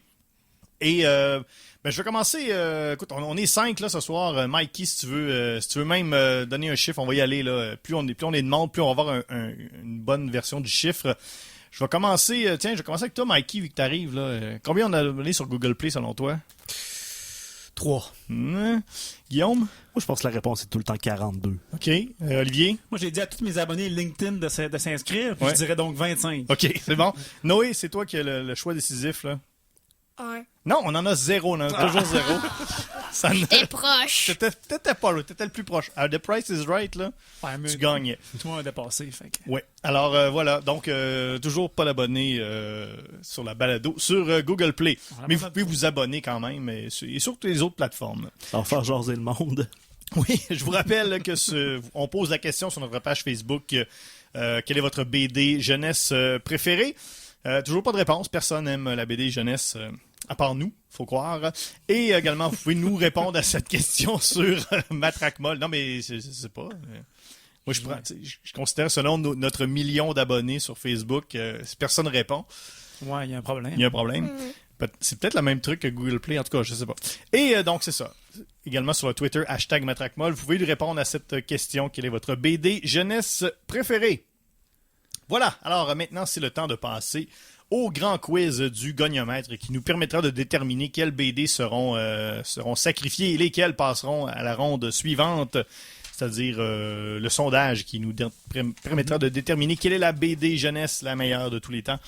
Et je vais commencer. Écoute, on est 5 là ce soir. Mikey, si tu veux même donner un chiffre, on va y aller là. Plus on est de monde, plus on va avoir une bonne version du chiffre. Je vais commencer avec toi, Mikey, vu que t'arrives là. Combien on a abonnés sur Google Play selon toi? 3. Guillaume? Moi, je pense que la réponse est tout le temps 42. OK. Olivier? Moi, j'ai dit à tous mes abonnés LinkedIn de s'inscrire, puis je dirais donc 25. OK, c'est bon. Noé, c'est toi qui as le choix décisif, là. 1. Non, on en a 0. On en a toujours 0. T'es proche. T'étais pas là. T'étais le plus proche. The Price is Right, là, Ouais, mais tu gagnais. Tout le monde a dépassé. Fait que... Ouais. Alors, voilà. Donc, toujours pas d'abonnés sur la balado, sur Google Play. Mais vous pouvez vous abonner quand même, et sur toutes les autres plateformes. Ça va faire jaser le monde. Oui, je vous rappelle que on pose la question sur notre page Facebook. Quelle est votre BD jeunesse préférée? Toujours pas de réponse. Personne n'aime la BD jeunesse. à part nous, faut croire. Et également, vous pouvez nous répondre à cette question sur Matraque Molle. Non, mais je sais pas. Moi, je considère, selon notre million d'abonnés sur Facebook, si personne répond, Ouais, il y a un problème. il y a un problème. C'est peut-être le même truc que Google Play, en tout cas, je sais pas. Et donc, c'est ça. Également sur le Twitter, #MatraqueMolle, vous pouvez lui répondre à cette question. Quelle est votre BD jeunesse préférée? Voilà. Alors, maintenant, c'est le temps de passer au grand quiz du goniomètre qui nous permettra de déterminer quelles BD seront sacrifiées et lesquelles passeront à la ronde suivante, c'est-à-dire le sondage qui nous permettra de déterminer quelle est la BD jeunesse la meilleure de tous les temps.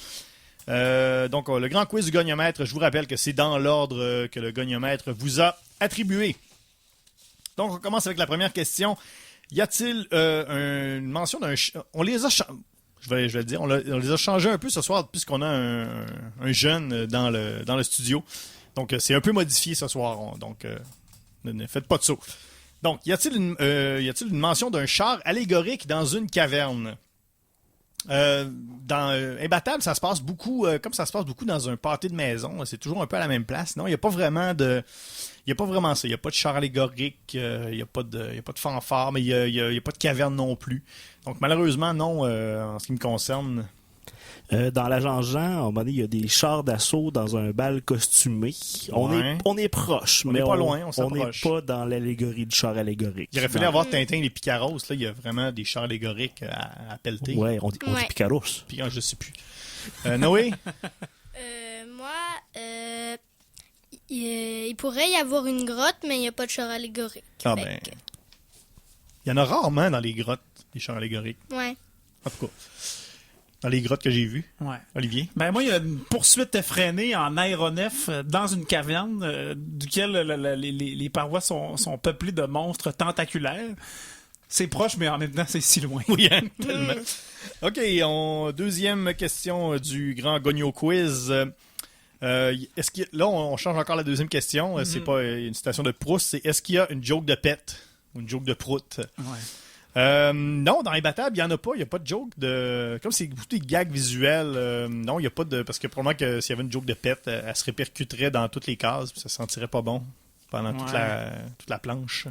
Donc, le grand quiz du goniomètre, je vous rappelle que c'est dans l'ordre que le goniomètre vous a attribué. Donc, on commence avec la première question. Y a-t-il une mention d'un... On les a... Je vais le dire, on les a changés un peu ce soir puisqu'on a un jeune dans le studio. Donc, c'est un peu modifié ce soir. Donc, ne faites pas de saut. Donc, y a-t-il une mention d'un char allégorique dans une caverne? Dans Imbattable, ça se passe beaucoup comme ça se passe beaucoup dans un pâté de maison. C'est toujours un peu à la même place. Non, il n'y a pas vraiment ça. Il n'y a pas de char allégorique, il n'y a pas de fanfare, mais il n'y a pas de caverne non plus. Donc malheureusement, non, en ce qui me concerne. Dans la Jean-Jean, à un moment donné, il y a des chars d'assaut dans un bal costumé. Ouais. On est proche, On mais est pas loin, on n'est s'approche. pas dans l'allégorie du char allégorique. Il aurait fallu avoir Tintin et les Picaros. Là, il y a vraiment des chars allégoriques à pelleter. Ouais, on dit Picaros. Puis je sais plus. Noé? Moi, il pourrait y avoir une grotte, mais il n'y a pas de char allégorique. Ah Fait ben. que- Il y en a rarement dans les grottes, des chars allégoriques. Ouais. En tout cas, dans les grottes que j'ai vues. Ouais. Olivier? Ben moi, il y a une poursuite effrénée en aéronef dans une caverne duquel les parois sont peuplées de monstres tentaculaires. C'est proche, mais en même temps, c'est si loin. Oui, hein, tellement. OK, deuxième question du grand Gogno Quiz. Est-ce qu'il là, on change encore la deuxième question. C'est pas une citation de Proust, c'est est-ce qu'il y a une joke de pète ou une joke de prout? Ouais. Non, dans Imbattable, il n'y en a pas. Il n'y a pas de joke de... Comme c'est beaucoup des gags visuels, non, il n'y a pas de... Parce que probablement que s'il y avait une joke de pète, elle se répercuterait dans toutes les cases, puis ça sentirait pas bon pendant toute la planche.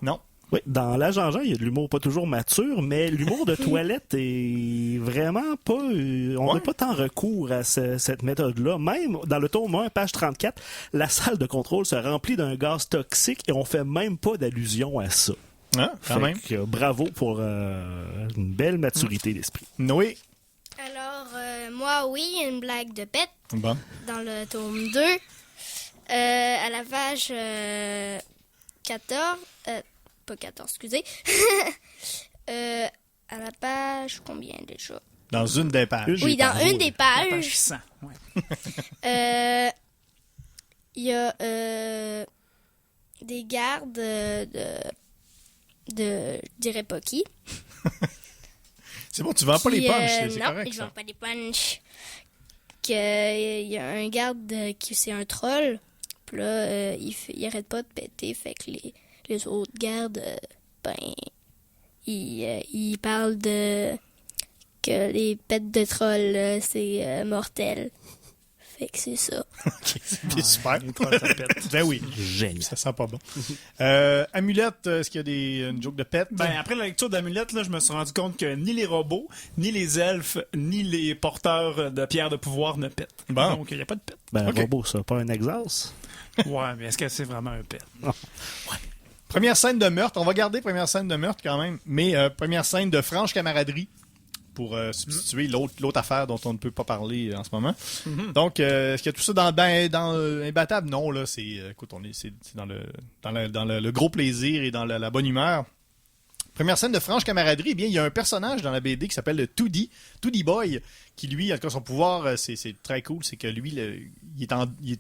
Non. Oui, dans la Jean-Jean, il y a de l'humour pas toujours mature, mais l'humour de toilette est vraiment pas... on n'a pas tant recours à cette méthode-là. Même dans le tome 1, page 34, la salle de contrôle se remplit d'un gaz toxique et on fait même pas d'allusion à ça. Ah, quand même. Que, bravo pour une belle maturité d'esprit. Noé? Alors, moi, oui, il y a une blague de pète Bon. dans le tome 2. À la page 14... pas 14, excusez. À la page... Combien déjà? Dans une des pages. Oui, dans une des La page pages, 100. Ouais. il y a des gardes je dirais pas qui. C'est bon, tu vends pas les Puis, punchs, c'est non, correct, ils ça. vendent pas des punchs. Il y a un garde qui c'est un troll. Puis là, il arrête pas de péter. Fait que les autres gardes, ils parlent de que les pètes de troll, c'est mortel. Fait que c'est ça. C'est super. Ben oui. Génial. Ça sent pas bon. Amulette, est-ce qu'il y a une joke de pète? Ben, après la lecture d'Amulette, là, je me suis rendu compte que ni les robots, ni les elfes, ni les porteurs de pierres de pouvoir ne pètent. Bon. Donc, il n'y a pas de pète. Ben, Ok. robot, ça, pas un exhaust. Ouais, mais est-ce que c'est vraiment un pète? Première scène de meurtre. On va garder première scène de meurtre quand même. Mais première scène de franche camaraderie pour substituer l'autre affaire dont on ne peut pas parler en ce moment. Donc, est-ce qu'il y a tout ça dans Imbattable? Non, là, écoute, c'est dans le gros plaisir et dans la bonne humeur. Première scène de franche camaraderie, eh bien, il y a un personnage dans la BD qui s'appelle le 2D Boy, qui lui, en tout cas, son pouvoir, c'est très cool, c'est que lui,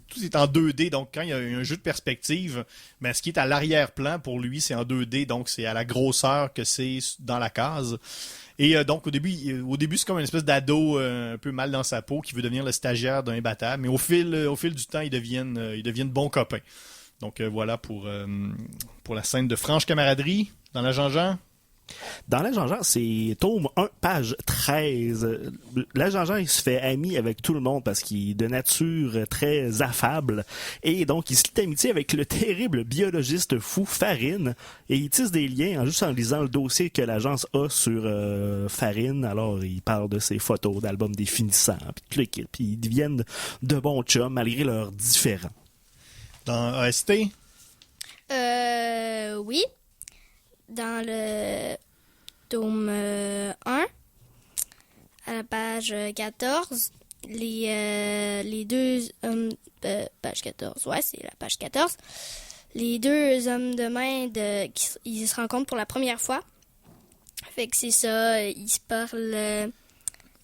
tout est en 2D, donc quand il y a un jeu de perspective, ben, ce qui est à l'arrière-plan, pour lui, c'est en 2D, donc c'est à la grosseur que c'est dans la case. Et donc, au début, c'est comme une espèce d'ado un peu mal dans sa peau qui veut devenir le stagiaire d'un Imbattable, mais au fil du temps, ils deviennent bons copains. Donc, voilà pour la scène de franche camaraderie dans la Jean-Jean. Dans l'Agent Jean, c'est tome 1, page 13. L'Agent Jean, il se fait ami avec tout le monde parce qu'il est de nature très affable. Et donc, il se lie d'amitié avec le terrible biologiste fou Farine. Et il tisse des liens juste en lisant le dossier que l'agence a sur Farine. Alors, il parle de ses photos d'albums définissants, puis toute l'équipe. Puis ils deviennent de bons chums malgré leurs différends. Dans AST? Oui. Dans le tome 1, à la page 14, les deux hommes... page 14, ouais, c'est la page 14. Les deux hommes de main, ils se rencontrent pour la première fois. Fait que c'est ça, ils se parlent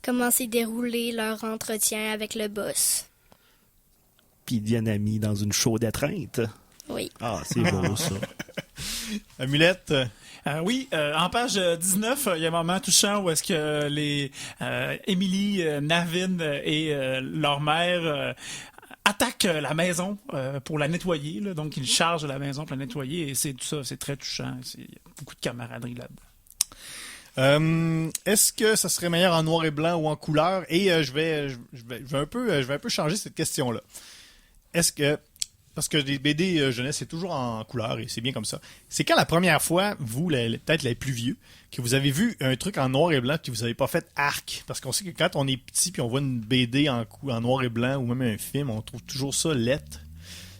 comment s'est déroulé leur entretien avec le boss. Puis ils deviennent amis dans une chaude étreinte. Oui. Ah, c'est beau, ça. Amulette? Oui, en page 19, il y a un moment touchant où est-ce que les Emily, Navin et leur mère attaquent la maison pour la nettoyer. Là. Donc, ils chargent la maison pour la nettoyer et c'est tout ça, c'est très touchant. Il y a beaucoup de camaraderie là-dedans. Est-ce que ça serait meilleur en noir et blanc ou en couleur? Et je vais un peu changer cette question-là. Est-ce que... Parce que les BD jeunesse, c'est toujours en couleur et c'est bien comme ça. C'est quand la première fois, vous, peut-être les plus vieux, que vous avez vu un truc en noir et blanc que vous n'avez pas fait arc? Parce qu'on sait que quand on est petit puis on voit une BD en noir et blanc ou même un film, on trouve toujours ça lettre.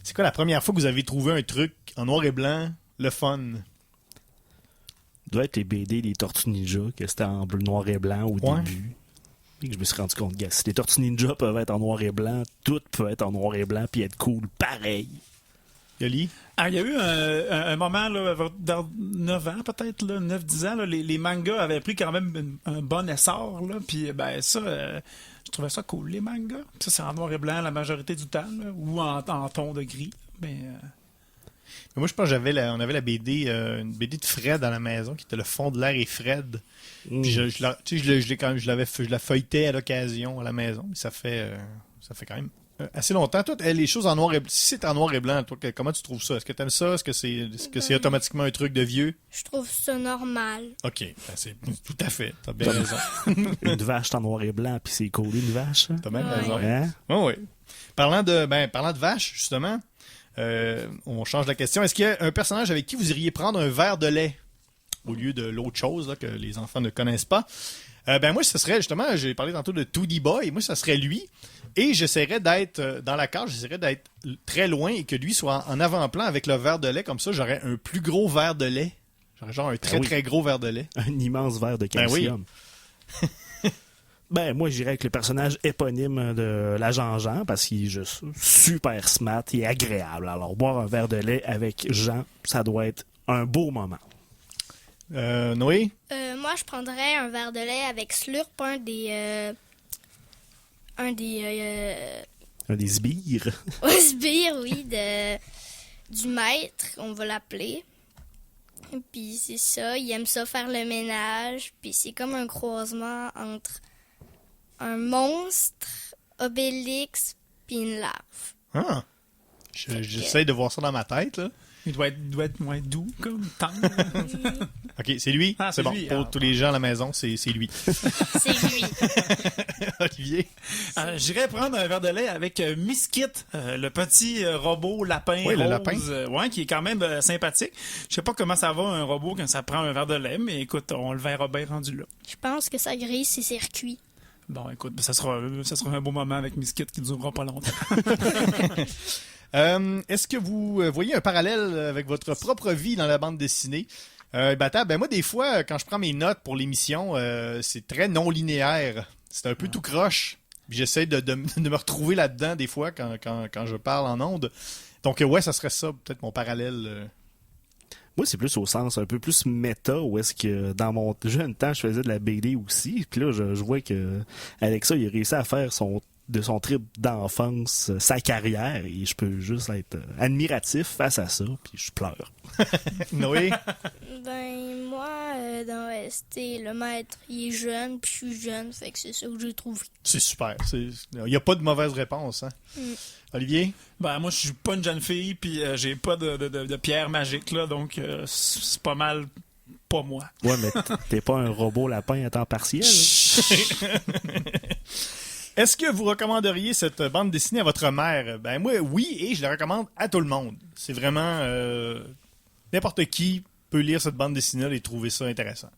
C'est quoi la première fois que vous avez trouvé un truc en noir et blanc, le fun? Ça doit être les BD des Tortues Ninja, que c'était en bleu, noir et blanc au Ouais. début. Et que je me suis rendu compte, gars, si les Tortues Ninja peuvent être en noir et blanc, toutes peuvent être en noir et blanc puis être cool pareil. Yoli? Ah, il y a eu un moment, là, dans 9 ans peut-être, 9-10 ans, là, les mangas avaient pris quand même un bon essor. Là, puis ben ça, je trouvais ça cool, les mangas. Ça, c'est en noir et blanc la majorité du temps, là, ou en ton de gris. Mais Moi, je pense qu'on avait la BD, une BD de Fred à la maison, qui était le fond de l'air et Fred. Puis je la feuilletais à l'occasion à la maison. Mais ça fait quand même assez longtemps. Toi, les choses en noir et blanc, si c'est en noir et blanc, toi, comment tu trouves ça? Est-ce que tu aimes ça? Est-ce que c'est automatiquement un truc de vieux? Je trouve ça normal. OK, c'est tout à fait. T'as bien raison. Une vache en noir et blanc puis c'est collé une vache. Hein? T'as bien Ouais. raison. Hein? Oui. Parlant de vache, justement, on change la question. Est-ce qu'il y a un personnage avec qui vous iriez prendre un verre de lait au lieu de l'autre chose là, que les enfants ne connaissent pas? Moi, ce serait justement, j'ai parlé tantôt de 2D Boy, moi, ça serait lui. Et j'essaierais d'être dans la cage, j'essaierais d'être très loin et que lui soit en avant-plan avec le verre de lait. Comme ça, j'aurais un plus gros verre de lait. J'aurais genre un très, très gros verre de lait. Un immense verre de calcium. Moi, j'irais avec le personnage éponyme de l'agent Jean parce qu'il est juste super smart et agréable. Alors, boire un verre de lait avec Jean, ça doit être un beau moment. Noé? Moi, je prendrais un verre de lait avec Slurp, un des sbires. sbires, oui, du maître, on va l'appeler. Puis c'est ça, il aime ça faire le ménage. Puis c'est comme un croisement entre un monstre, Obélix, puis une larve. Ah! J'essaie de voir ça dans ma tête, là. il doit être moins doux, comme tendre. OK, c'est lui? Ah, c'est bon. lui. Pour tous les gens à la maison, c'est lui. C'est lui. Olivier? J'irais prendre un verre de lait avec Miskit, le petit robot lapin Oui, le rose, lapin. qui est quand même sympathique. Je sais pas comment ça va un robot quand ça prend un verre de lait, mais écoute, on le verra bien rendu là. Je pense que ça grille ses circuits. Bon, écoute, ça sera un beau moment avec Miskit qui ne durera pas longtemps. Est-ce que vous voyez un parallèle avec votre propre vie dans la bande dessinée? Moi, des fois, quand je prends mes notes pour l'émission, c'est très non-linéaire. C'est un peu tout croche. Puis j'essaie de me retrouver là-dedans des fois quand je parle en ondes. Donc, ouais, ça serait ça, peut-être mon parallèle. Moi, c'est plus au sens un peu plus méta, où est-ce que dans mon jeune temps, je faisais de la BD aussi. Puis là, je vois que Alexa, il a réussi à faire de son trip d'enfance sa carrière. Et je peux juste être admiratif face à ça. Puis je pleure. Noé? Moi, dans ST, le maître, il est jeune, puis je suis jeune, fait que c'est ça que j'ai trouvé. C'est super. Il n'y a pas de mauvaise réponse. Hein? Olivier? Moi, je suis pas une jeune fille, puis j'ai pas de pierre magique, là, donc c'est pas mal pas moi. Ouais, mais t'es pas un robot lapin à temps partiel. Est-ce que vous recommanderiez cette bande dessinée à votre mère? Ben moi, oui, et je la recommande à tout le monde. C'est vraiment... n'importe qui peut lire cette bande dessinée et trouver ça intéressant.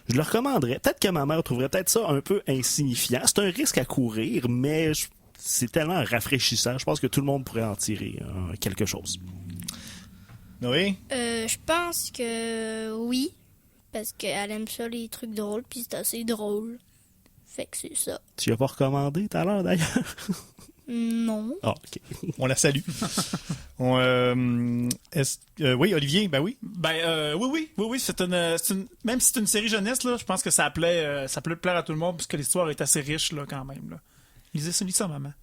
Je le recommanderais. Peut-être que ma mère trouverait peut-être ça un peu insignifiant. C'est un risque à courir, mais c'est tellement rafraîchissant. Je pense que tout le monde pourrait en tirer quelque chose. Noé? Je pense que oui, parce qu'elle aime ça, les trucs drôles, puis c'est assez drôle. Fait que c'est ça. Tu l'as pas recommandé tout à l'heure, d'ailleurs? Non. Ah, OK. On la salue. Oui, Olivier, ben oui. Oui, c'est une même si c'est une série jeunesse là, je pense que ça plaît plaire à tout le monde puisque l'histoire est assez riche là quand même là. Lisez ça, maman.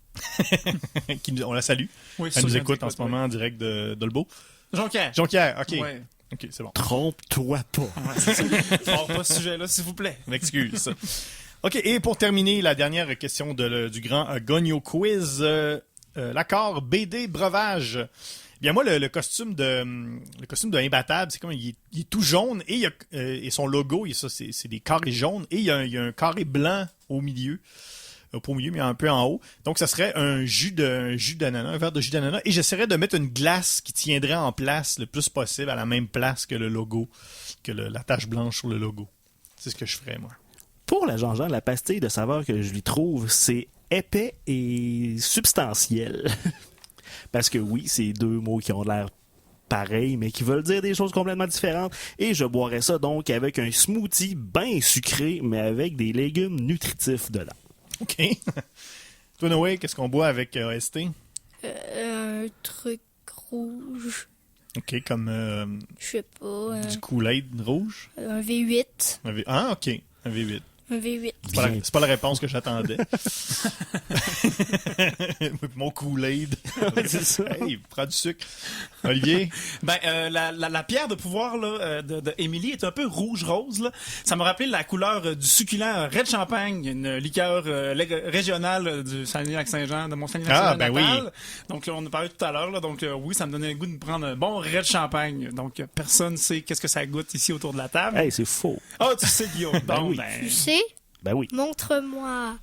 On la salue. Oui, Elle nous ça, écoute en ce moment en direct de Dolbeau. Jonquière. Jonquière, OK. Ouais. OK, c'est bon. Trompe-toi pas. Ouais, c'est ça. Hors pas ce sujet-là, s'il vous plaît. M'excuse. OK, et pour terminer, la dernière question du grand Gogno Quiz, l'accord BD Breuvage. Bien moi, le costume de Imbattable, c'est comme il est tout jaune et et son logo, c'est des carrés jaunes et il y a un carré blanc au milieu. Pas au milieu, mais un peu en haut. Donc, ça serait un jus d'ananas, un verre de jus d'ananas. Et j'essaierais de mettre une glace qui tiendrait en place le plus possible à la même place que le logo, que la tache blanche sur le logo. C'est ce que je ferais, moi. Pour la Jean-Jean, la pastille de saveur que je lui trouve, c'est épais et substantiel. Parce que oui, c'est deux mots qui ont l'air pareils, mais qui veulent dire des choses complètement différentes. Et je boirais ça donc avec un smoothie bien sucré, mais avec des légumes nutritifs dedans. OK. Toi, Noé, qu'est-ce qu'on boit avec AST? Un truc rouge. OK, comme Je sais pas. du Kool-Aid rouge? Un V8. Ah, OK. Un V8. Un V8. C'est pas la réponse que j'attendais. Mon Kool-Aid. C'est ça. Hey, prends du sucre. Olivier? Ben, la pierre de pouvoir là, de Émilie est un peu rouge-rose. Là. Ça m'a rappelé la couleur du succulent Red Champagne, une liqueur régionale du Saguenay-Lac-Saint-Jean, de mon Saguenay-Lac-Saint-Jean natal. Donc, on en parlait tout à l'heure. Là, donc, oui, ça me donnait le goût de prendre un bon Red Champagne. Donc, personne ne sait qu'est-ce que ça goûte ici autour de la table. Hey, c'est faux. Ah, tu sais, Guillaume. Ben Bon, oui. Tu sais? Ben oui. Montre-moi.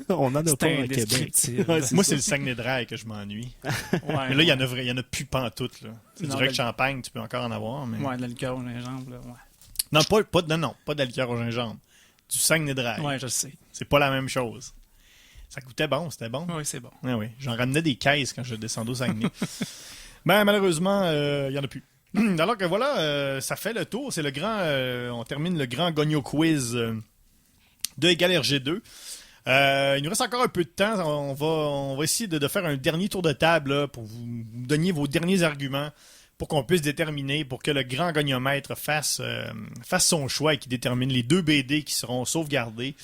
On en a pas à Québec. indescriptible. Ouais, Moi, ça. c'est le Saguenay-Dry que je m'ennuie. Ouais, Mais là, il y en a plus pantoute. Là. C'est du Non, Red ben- Champagne, tu peux encore en avoir. Mais... Ouais, de la liqueur au gingembre. Là, ouais. Non, pas de la liqueur au gingembre. Du Saguenay-Dry. Ouais, je le sais. C'est pas la même chose. Ça goûtait bon, c'était bon. Oui, c'est bon. Ah oui, j'en ramenais des caisses quand je descendais au Saguenay. Mais malheureusement, il y en a plus. Alors que voilà, ça fait le tour. C'est le grand... on termine le grand Gogno Quiz de Égal RG2. Il nous reste encore un peu de temps. On va essayer de faire un dernier tour de table là, pour vous donner vos derniers arguments pour qu'on puisse déterminer, pour que le grand goniomètre fasse son choix et qu'il détermine les 2 BD qui seront sauvegardés.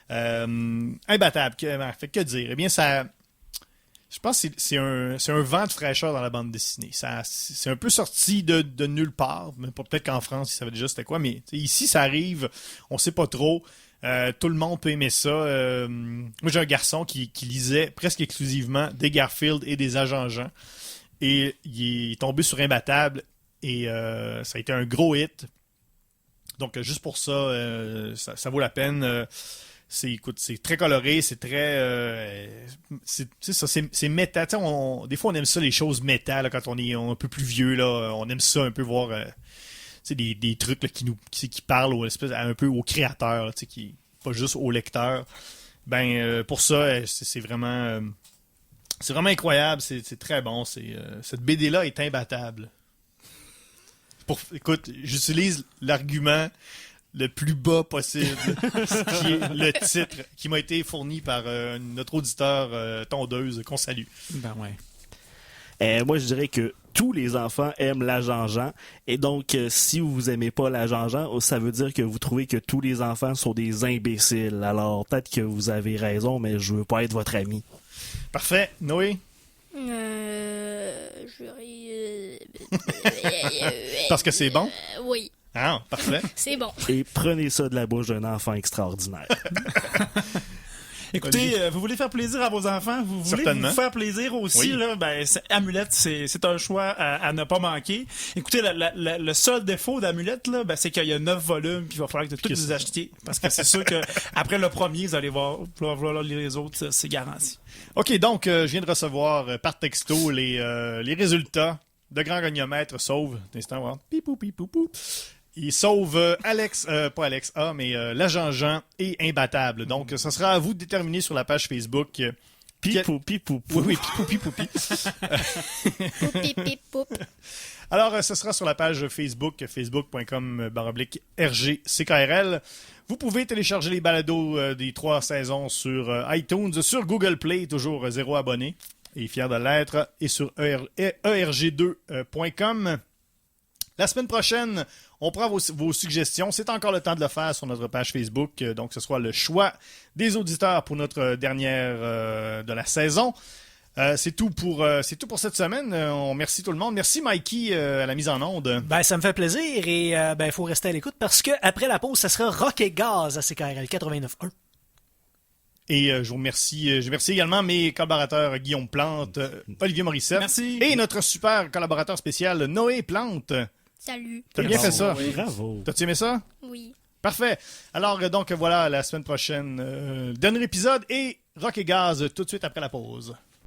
Imbattable. Que dire? Eh bien, ça... Je pense que c'est un vent de fraîcheur dans la bande dessinée. C'est un peu sorti de nulle part. Mais peut-être qu'en France, ils savaient déjà c'était quoi. Mais ici, ça arrive. On sait pas trop. Tout le monde peut aimer ça. Moi, j'ai un garçon qui lisait presque exclusivement des Garfield et des Agents Jean. Et il est tombé sur Imbattable. Et ça a été un gros hit. Donc, juste pour ça, ça vaut la peine. C'est très coloré, c'est très... c'est méta. Des fois, on aime ça, les choses méta, là, quand on est un peu plus vieux. Là, on aime ça un peu voir des trucs là, qui parlent un peu au créateur, pas juste au lecteur. Pour ça, c'est vraiment... c'est vraiment incroyable, c'est très bon. Cette BD-là est imbattable. Écoute, j'utilise l'argument le plus bas possible, qui est le titre qui m'a été fourni par notre auditeur tondeuse qu'on salue. Ben ouais. Moi, je dirais que tous les enfants aiment la Jean-Jean. Et donc, si vous aimez pas la Jean-Jean, ça veut dire que vous trouvez que tous les enfants sont des imbéciles. Alors, peut-être que vous avez raison, mais je veux pas être votre ami. Parfait. Noé? Parce que c'est bon? Oui. Ah, parfait. C'est bon. Et prenez ça de la bouche d'un enfant extraordinaire. Écoutez, vous voulez faire plaisir à vos enfants, vous voulez Certainement. vous faire plaisir aussi, Oui. là, ben, Amulette, c'est un choix à ne pas manquer. Écoutez, le seul défaut d'Amulette, là, ben, c'est qu'il y a 9 volumes, puis il va falloir que tous vous achetiez. Parce que c'est sûr que après le premier, vous allez vouloir lire les autres, c'est garanti. OK, donc, je viens de recevoir par texto les résultats de Grand Goniomètre sauve. Instant, voir. Pipou, pipou, pou. Il sauve pas Alex A, mais l'agent Jean et Imbattable. Donc, ce sera à vous de déterminer sur la page Facebook. Pipou, pipou, pou. Oui, pipou, pi. Poup, pip, pip, poup. Alors, ce sera sur la page Facebook, facebook.com/RGCKRL. Vous pouvez télécharger les balados des 3 saisons sur iTunes, sur Google Play, toujours 0 abonnés, et fier de l'être, et sur erg2.com. La semaine prochaine, on prend vos suggestions. C'est encore le temps de le faire sur notre page Facebook. Donc, ce sera le choix des auditeurs pour notre dernière de la saison. C'est tout pour cette semaine. On remercie tout le monde. Merci Mikey à la mise en onde. Ben, ça me fait plaisir et il faut rester à l'écoute parce que après la pause, ça sera Rock et Gaz à CKRL 89.1. Et je vous remercie. Je remercie également mes collaborateurs Guillaume Plante, Olivier Morissette. Merci. Et notre super collaborateur spécial Noé Plante. Salut. T'as bien fait ça? Bravo. T'as-tu aimé ça? Oui. Parfait. Alors, donc, voilà, la semaine prochaine, dernier épisode et Rock et Gaz tout de suite après la pause.